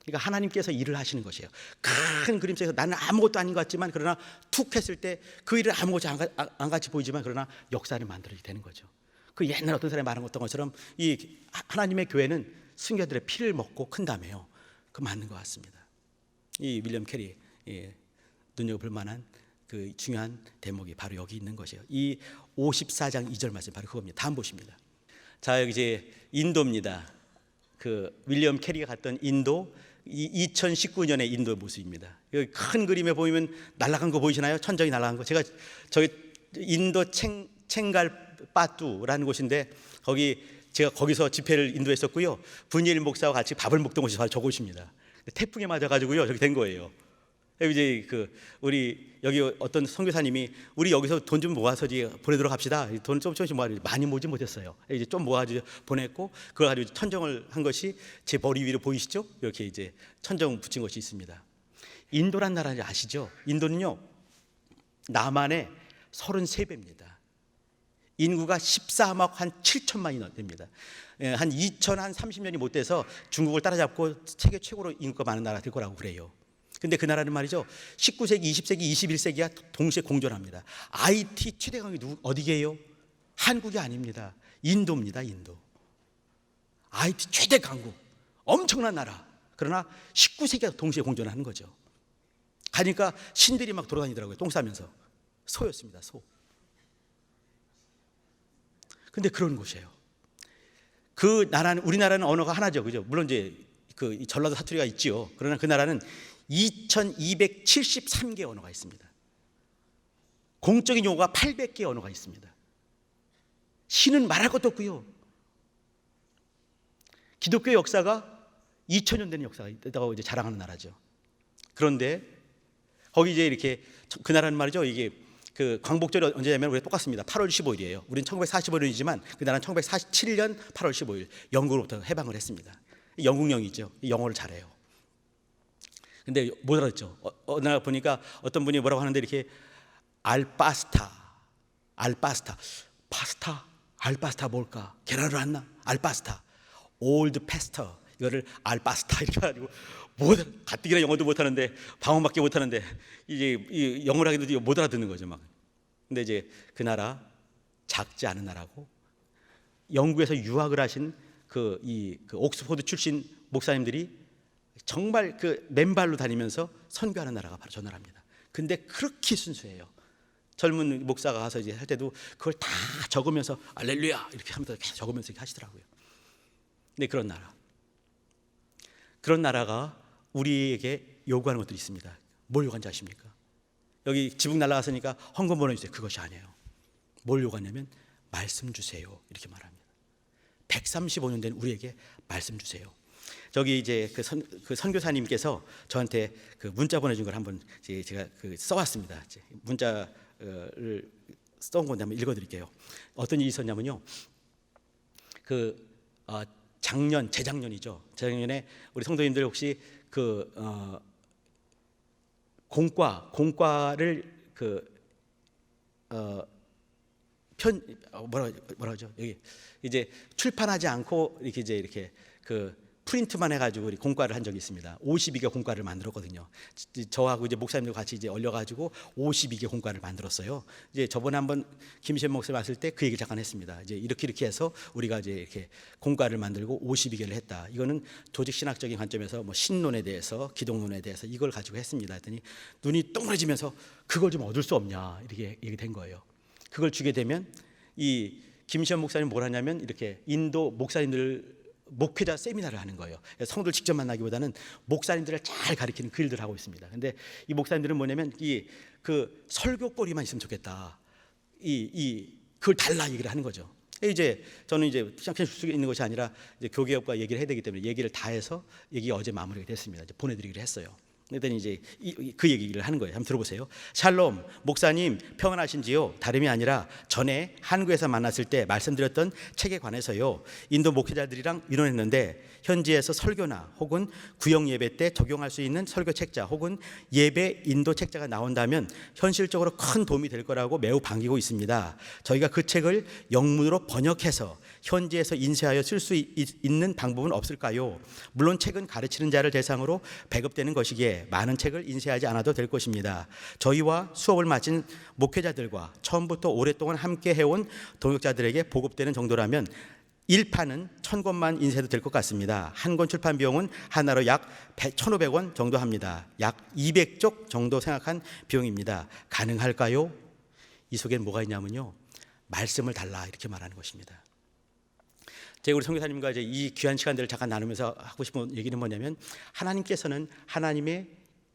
그러니까 하나님께서 일을 하시는 것이에요. 큰 그림 속에서 나는 아무것도 아닌 것 같지만, 그러나 툭 했을 때 그 일을 아무것도 안 같이 보이지만 그러나 역사를 만들어지게 되는 거죠. 그 옛날 어떤 사람이 말한 것처럼 이 하나님의 교회는 순교자들의 피를 먹고 큰다며요. 그 맞는 것 같습니다. 이 윌리엄 캐리 눈여겨볼 만한 그 중요한 대목이 바로 여기 있는 것이에요. 이 54장 2절 말씀 바로 그겁니다. 다음 보십니다. 자, 여기 이제 인도입니다. 그 윌리엄 캐리가 갔던 인도, 2019년의 인도의 모습입니다. 여기 큰 그림에 보이면 날아간 거 보이시나요? 천정이 날아간 거. 제가 저기 인도 챙갈빠뚜라는 곳인데 거기 제가 거기서 집회를 인도했었고요. 분일 목사와 같이 밥을 먹던 곳이 바로 저곳입니다. 태풍에 맞아가지고요, 저기 된 거예요. 이제 우리 여기 어떤 선교사님이 우리 여기서 돈 좀 모아서 보내도록 합시다. 돈 조금씩 모아, 많이 모지 못했어요. 이제 좀 모아가지고 보냈고 그걸 가지고 천정을 한 것이 제 머리 위로 보이시죠? 이렇게 이제 천정 붙인 것이 있습니다. 인도란 나라 아시죠? 인도는요 남한의 33배입니다. 인구가 14억 한 7천만이 됩니다. 한 2030년이 못 돼서 중국을 따라잡고 세계 최고로 인구가 많은 나라 될 거라고 그래요. 근데 그 나라는 말이죠, 19세기, 20세기, 21세기가 동시에 공존합니다. IT 최대강이 어디게요? 한국이 아닙니다. 인도입니다. 인도. IT 최대 강국, 엄청난 나라. 그러나 19세기가 동시에 공존하는 거죠. 가니까 신들이 막 돌아다니더라고요. 똥 싸면서. 소였습니다. 소. 근데 그런 곳이에요. 그 나라는, 우리나라는 언어가 하나죠. 그죠? 물론 이제 그 전라도 사투리가 있지요. 그러나 그 나라는 2273개 언어가 있습니다. 공적인 용어가 800개 언어가 있습니다. 신은 말할 것도 없고요. 기독교 역사가 2000년 되는 역사가 있다고 이제 자랑하는 나라죠. 그런데 거기 이제 이렇게 그 나라는 말이죠. 이게 그 광복절이 언제냐면 우리 똑같습니다. 8월 15일이에요. 우리는 1945년이지만 그 나라는 1947년 8월 15일 영국으로부터 해방을 했습니다. 영국령이죠. 영어를 잘해요. 근데 못 알아듣죠. 어느 날 보니까 어떤 분이 뭐라고 하는데 이렇게 알파스타, 알파스타 뭘까? 계란으로 왔나? 알파스타, 올드 페스터, 이거를 알파스타 이렇게 해가지고 가뜩이나 영어도 못하는데 방언밖에 못하는데 이제 이 영어를 하기도 못 알아듣는 거죠 막. 근데 이제 그 나라 작지 않은 나라고 영국에서 유학을 하신 그 옥스포드 출신 목사님들이 정말 그 맨발로 다니면서 선교하는 나라가 바로 저 나라입니다. 근데 그렇게 순수해요. 젊은 목사가 가서 이제 할 때도 그걸 다 적으면서 알렐루야 이렇게 하면서 계속 적으면서 이렇게 하시더라고요. 근데 그런 나라가 우리에게 요구하는 것들이 있습니다. 뭘 요구하는지 아십니까? 여기 지붕 날아갔으니까 헌금 보내주세요. 그것이 아니에요. 뭘 요구하냐면 말씀 주세요. 이렇게 말합니다. 135년 된 우리에게 말씀 주세요. 저기 이제 그 선교사님께서 저한테 그 문자 보내준 걸 한번 제가 써왔습니다. 문자를 써온 건데 한번 읽어드릴게요. 어떤 일이 있었냐면요. 재작년이죠. 재작년에 우리 성도님들 혹시 공과를 뭐라죠? 여기 이제 출판하지 않고 이렇게 프린트만 해가지고 공과를 한 적이 있습니다. 52개 공과를 만들었거든요. 저하고 이제 목사님들 같이 이제 얼려가지고 52개 공과를 만들었어요. 이제 저번에 한번 김시현 목사님 왔을 때 그 얘기 잠깐 했습니다. 이제 이렇게 해서 우리가 이제 이렇게 공과를 만들고 52개를 했다. 이거는 조직 신학적인 관점에서 뭐 신론에 대해서, 기독론에 대해서 이걸 가지고 했습니다. 했더니 눈이 동그래지면서 그걸 좀 얻을 수 없냐 이렇게 얘기된 거예요. 그걸 주게 되면 이 김시현 목사님 뭘 하냐면 이렇게 인도 목사님들 목회자 세미나를 하는 거예요. 성도를 직접 만나기보다는 목사님들을 잘 가르치는 그 일들을 하고 있습니다. 근데 이 목사님들은 뭐냐면 그 설교거리만 있으면 좋겠다. 그걸 달라 얘기를 하는 거죠. 이제 저는 이제 그냥 줄 수 있는 것이 아니라 이제 교계업과 얘기를 해야 되기 때문에 얘기를 다 해서 얘기 어제 마무리가 됐습니다. 이제 보내드리기로 했어요. 그랬더니 이제 그 얘기를 하는 거예요. 한번 들어보세요. 샬롬, 목사님 평안하신지요? 다름이 아니라 전에 한국에서 만났을 때 말씀드렸던 책에 관해서요. 인도 목회자들이랑 의논했는데 현지에서 설교나 혹은 구역 예배 때 적용할 수 있는 설교 책자 혹은 예배 인도 책자가 나온다면 현실적으로 큰 도움이 될 거라고 매우 반기고 있습니다. 저희가 그 책을 영문으로 번역해서 현지에서 인쇄하여 쓸 수 있는 방법은 없을까요? 물론 책은 가르치는 자를 대상으로 배급되는 것이기에 때문에 많은 책을 인쇄하지 않아도 될 것입니다. 저희와 수업을 마친 목회자들과 처음부터 오랫동안 함께 해온 동역자들에게 보급되는 정도라면 1판은 1000권만 인쇄도 될 것 같습니다. 한 권 출판 비용은 하나로 약 1,500원 정도 합니다. 약 200쪽 정도 생각한 비용입니다. 가능할까요? 이 속에는 뭐가 있냐면요, 말씀을 달라 이렇게 말하는 것입니다. 제가 우리 선교사님과 이제 이 귀한 시간들을 잠깐 나누면서 하고 싶은 얘기는 뭐냐면, 하나님께서는 하나님의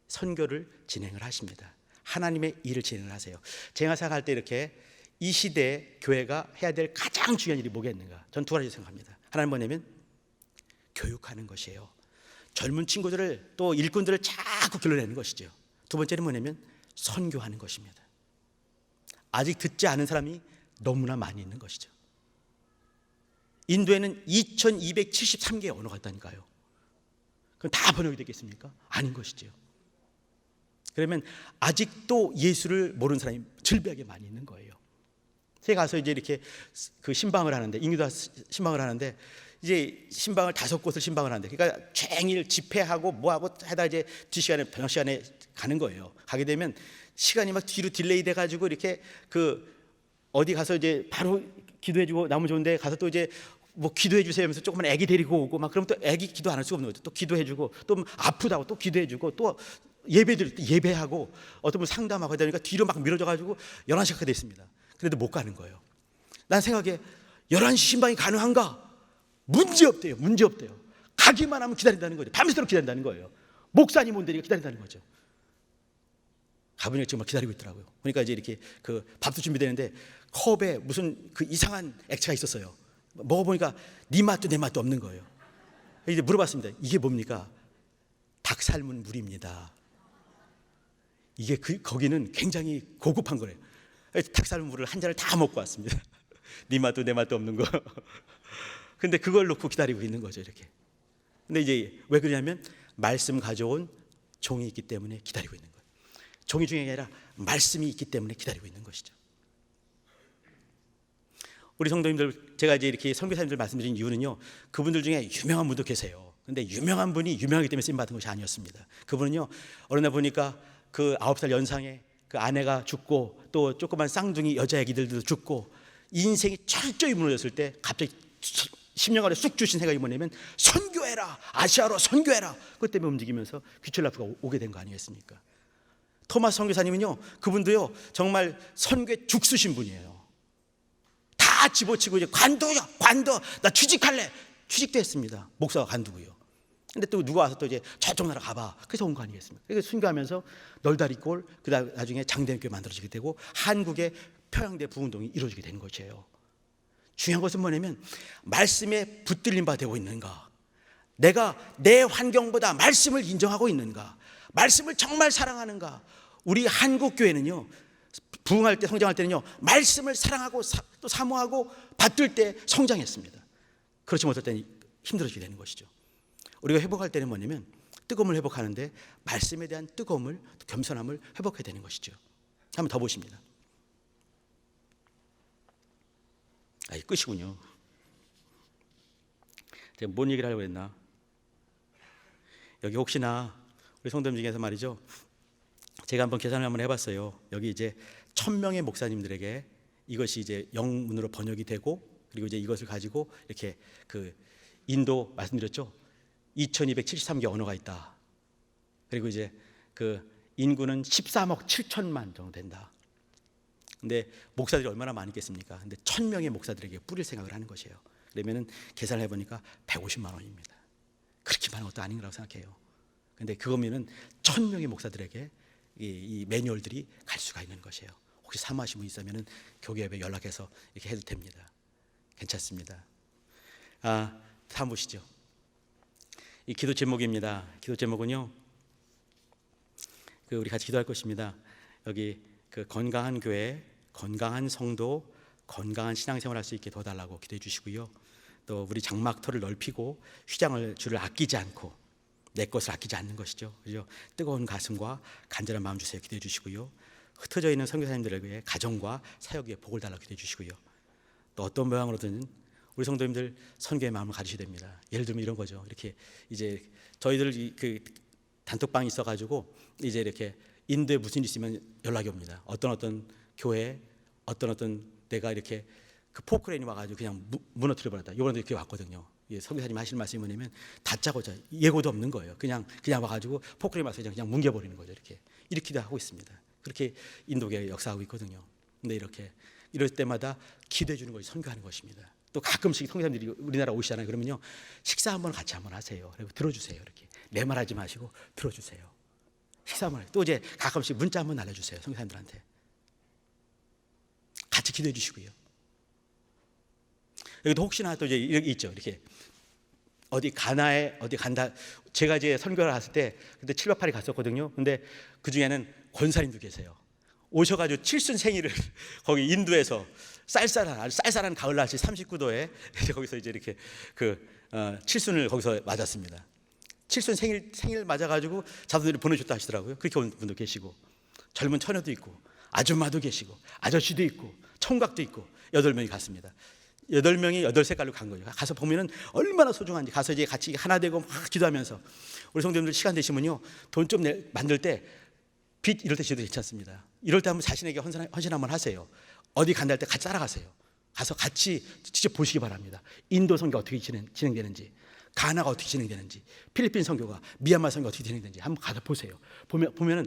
선교를 진행을 하십니다. 하나님의 일을 진행을 하세요. 제가 생각할 때 이렇게 이 시대에 교회가 해야 될 가장 중요한 일이 뭐겠는가? 전 두 가지 생각합니다. 하나는 뭐냐면 교육하는 것이에요. 젊은 친구들을 또 일꾼들을 자꾸 길러내는 것이죠. 두 번째는 뭐냐면 선교하는 것입니다. 아직 듣지 않은 사람이 너무나 많이 있는 것이죠. 인도에는 2273개의 언어가 있다니까요. 그럼 다 번역이 되겠습니까? 아닌 것이죠. 그러면 아직도 예수를 모르는 사람이 질비하게 많이 있는 거예요. 제가 가서 이제 이렇게 그 신방을 하는데, 인기도 신방을 하는데, 이제 신방을 5곳을 신방을 하는데, 그러니까 종일 집회하고 뭐하고 하다 이제 뒷시간에 저녁 시간에 가는 거예요. 가게 되면 시간이 막 뒤로 딜레이 돼가지고 이렇게 그 어디 가서 이제 바로 기도해주고 나면 좋은데, 가서 또 이제 뭐 기도해 주세요 하면서 조그만 애기 데리고 오고 막, 그럼 또 애기 기도 안 할 수가 없는 거죠. 또 기도해주고, 또 아프다고 또 기도해주고, 또 예배 드릴 때 예배하고, 어떤 분 상담하고 하다 보니까 뒤로 막 미뤄져가지고 11시가 됐습니다. 그래도 못 가는 거예요. 난 생각에 11시 신방이 가능한가? 문제 없대요. 문제 없대요. 가기만 하면 기다린다는 거죠. 밤새도록 기다린다는 거예요. 목사님 온다니까 기다린다는 거죠. 가보니까 지금 막 기다리고 있더라고요. 그러니까 이제 이렇게 그 밥도 준비되는데 컵에 무슨 그 이상한 액체가 있었어요. 먹어보니까 네 맛도 내 맛도 없는 거예요. 이제 물어봤습니다. 이게 뭡니까? 닭 삶은 물입니다. 이게 거기는 굉장히 고급한 거래요. 닭 삶은 물을 한 잔을 다 먹고 왔습니다. 네 맛도 내 맛도 없는 거. 근데 그걸 놓고 기다리고 있는 거죠, 이렇게. 근데 이제 왜 그러냐면 말씀 가져온 종이 있기 때문에 기다리고 있는 거예요. 종이 중에 아니라 말씀이 있기 때문에 기다리고 있는 것이죠. 우리 성도님들, 제가 이제 이렇게 선교사님들 말씀드린 이유는요, 그분들 중에 유명한 분도 계세요. 근데 유명한 분이 유명하기 때문에 쓰임 받은 것이 아니었습니다. 그분은요, 어느 날 보니까 그 9살 연상에 그 아내가 죽고, 또 조그만 쌍둥이 여자 애기들도 죽고, 인생이 철저히 무너졌을 때 갑자기 10년간에 쑥 주신 생각이 뭐냐면 선교해라, 아시아로 선교해라. 그것 때문에 움직이면서 귀철 라프가 오게 된 거 아니겠습니까? 토마스 선교사님은요, 그분도요 정말 선교에 죽쓰신 분이에요. 다 집어치고 이제 관도요, 관도, 나 취직할래. 취직도 했습니다. 목사가 관두고요. 근데 또 누가 와서 또 이제 저쪽 나라 가봐. 그래서 온 거 아니겠습니까? 그래서 순교하면서 널다리골, 그다음 나중에 장대교회 만들어지게 되고 한국의 평양대 부운동이 이루어지게 된 것이에요. 중요한 것은 뭐냐면 말씀에 붙들림 바 되고 있는가? 내가 내 환경보다 말씀을 인정하고 있는가? 말씀을 정말 사랑하는가? 우리 한국 교회는요, 부흥할 때, 성장할 때는요, 말씀을 사랑하고 또 사모하고 받들 때 성장했습니다. 그렇지 못할 때는 힘들어지게 되는 것이죠. 우리가 회복할 때는 뭐냐면 뜨거움을 회복하는데 말씀에 대한 뜨거움을, 겸손함을 회복해야 되는 것이죠. 한번 더 보십니다. 이 끝이군요. 제가 뭔 얘기를 하려고 했나? 여기 혹시나 우리 성도님 중에서 말이죠, 제가 한번 계산을 한번 해봤어요. 여기 이제 1000명의 목사님들에게 이것이 이제 영문으로 번역이 되고, 그리고 이제 이것을 가지고 이렇게 그 인도 말씀드렸죠, 2273개 언어가 있다. 그리고 이제 그 인구는 13억 7천만 정도 된다. 근데 목사들이 얼마나 많이 있겠습니까? 근데 1000명의 목사들에게 뿌릴 생각을 하는 것이에요. 그러면은 계산을 해보니까 150만 원입니다. 그렇게 많은 것도 아닌 거라고 생각해요. 근데 그거면은 1000명의 목사들에게 이 매뉴얼들이 갈 수가 있는 것이에요. 혹시 사모하신 분 있으면은 교계협에 연락해서 이렇게 해도 됩니다. 괜찮습니다. 다음 보시죠. 이 기도 제목입니다. 기도 제목은요, 우리 같이 기도할 것입니다. 여기 그 건강한 교회, 건강한 성도, 건강한 신앙생활 할 수 있게 도와달라고 기도해 주시고요. 또 우리 장막터를 넓히고 휘장을 줄을 아끼지 않고 내 것을 아끼지 않는 것이죠. 그죠? 뜨거운 가슴과 간절한 마음 주세요. 기도해 주시고요. 흩어져 있는 선교사님들에게 가정과 사역에 복을 달라고 기도해 주시고요. 또 어떤 모양으로든 우리 성도님들 선교의 마음을 가지셔야 됩니다. 예를 들면 이런 거죠. 이렇게 이제 저희들 그 단톡방이 있어가지고 이제 이렇게 인도에 무슨 일 있으면 연락이 옵니다. 어떤 교회 어떤 내가 이렇게 그 포크레인이 와가지고 그냥 무너뜨려 버렸다. 이번에도 이렇게 왔거든요. 예, 선교사님 하시는 말씀이 뭐냐면 다짜고짜 예고도 없는 거예요. 그냥 와가지고 포크레인 와서 그냥 뭉개버리는 거죠. 이렇게도 하고 있습니다. 그렇게 인도계 역사하고 있거든요. 근데 이렇게 이럴 때마다 기도해 주는 것이 선교하는 것입니다. 또 가끔씩 선교사님들이 우리나라 오시잖아요. 그러면요 식사 한번 같이 한번 하세요. 그리고 들어주세요. 이렇게 내 말하지 마시고 들어주세요. 식사 한번 또 이제 가끔씩 문자 한번 날려주세요. 선교사님들한테 같이 기도해 주시고요. 여기도 혹시나 또 이제 이렇게 있죠. 이렇게 어디 가나에 어디 간다. 제가 이제 선교를 갔을 때 그때 7박 8일 갔었거든요. 근데 그 중에는 권사님도 계세요. 오셔가지고 칠순 생일을 거기 인도에서 쌀쌀한 가을 날씨 39도에 거기서 이제 이렇게 칠순을 거기서 맞았습니다. 칠순 생일 맞아가지고 자손들이 보내줬다 하시더라고요. 그렇게 온 분도 계시고 젊은 처녀도 있고 아줌마도 계시고 아저씨도 있고 총각도 있고 8명이 갔습니다. 8명이 8색깔로 간 거죠. 가서 보면은 얼마나 소중한지 가서 이제 같이 하나 되고 막 기도하면서 우리 성도님들 시간 되시면요 돈 좀 만들 때 빚 이럴 때 지도 괜찮습니다. 이럴 때 한번 자신에게 헌신 한번 하세요. 어디 간다 할 때 같이 따라가세요. 가서 같이 직접 보시기 바랍니다. 인도 선교 어떻게 진행되는지, 가나가 어떻게 진행되는지, 필리핀 선교가 미얀마 선교 어떻게 진행되는지 한번 가서 보세요. 보면은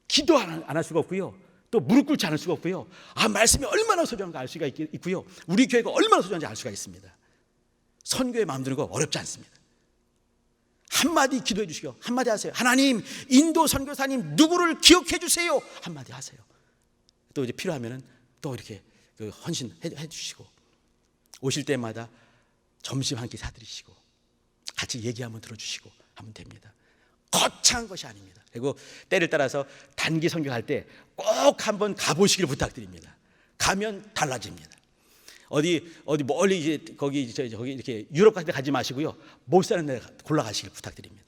기도 안 할 수가 없고요. 또 무릎 꿇지 않을 수가 없고요. 말씀이 얼마나 소중한가 알 수가 있고요. 우리 교회가 얼마나 소중한지 알 수가 있습니다. 선교의 마음 드는 거 어렵지 않습니다. 한마디 기도해 주시고 한마디 하세요. 하나님, 인도 선교사님 누구를 기억해 주세요. 한마디 하세요. 또 이제 필요하면은 또 이렇게 헌신해 주시고 오실 때마다 점심 한 끼 사드리시고 같이 얘기 한번 들어주시고 하면 됩니다. 거창한 것이 아닙니다. 그리고 때를 따라서 단기 선교할 때 꼭 한번 가보시길 부탁드립니다. 가면 달라집니다. 어디 멀리 이제 거기 이렇게 유럽 같은 데 가지 마시고요. 못 사는 데 골라가시길 부탁드립니다.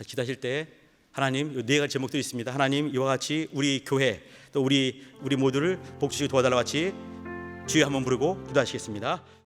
기도하실 때 하나님, 네 가지 제목들이 있습니다. 하나님, 이와 같이 우리 교회 또 우리 모두를 복 주시고 도와달라고 같이 주여 한번 부르고 기도하시겠습니다.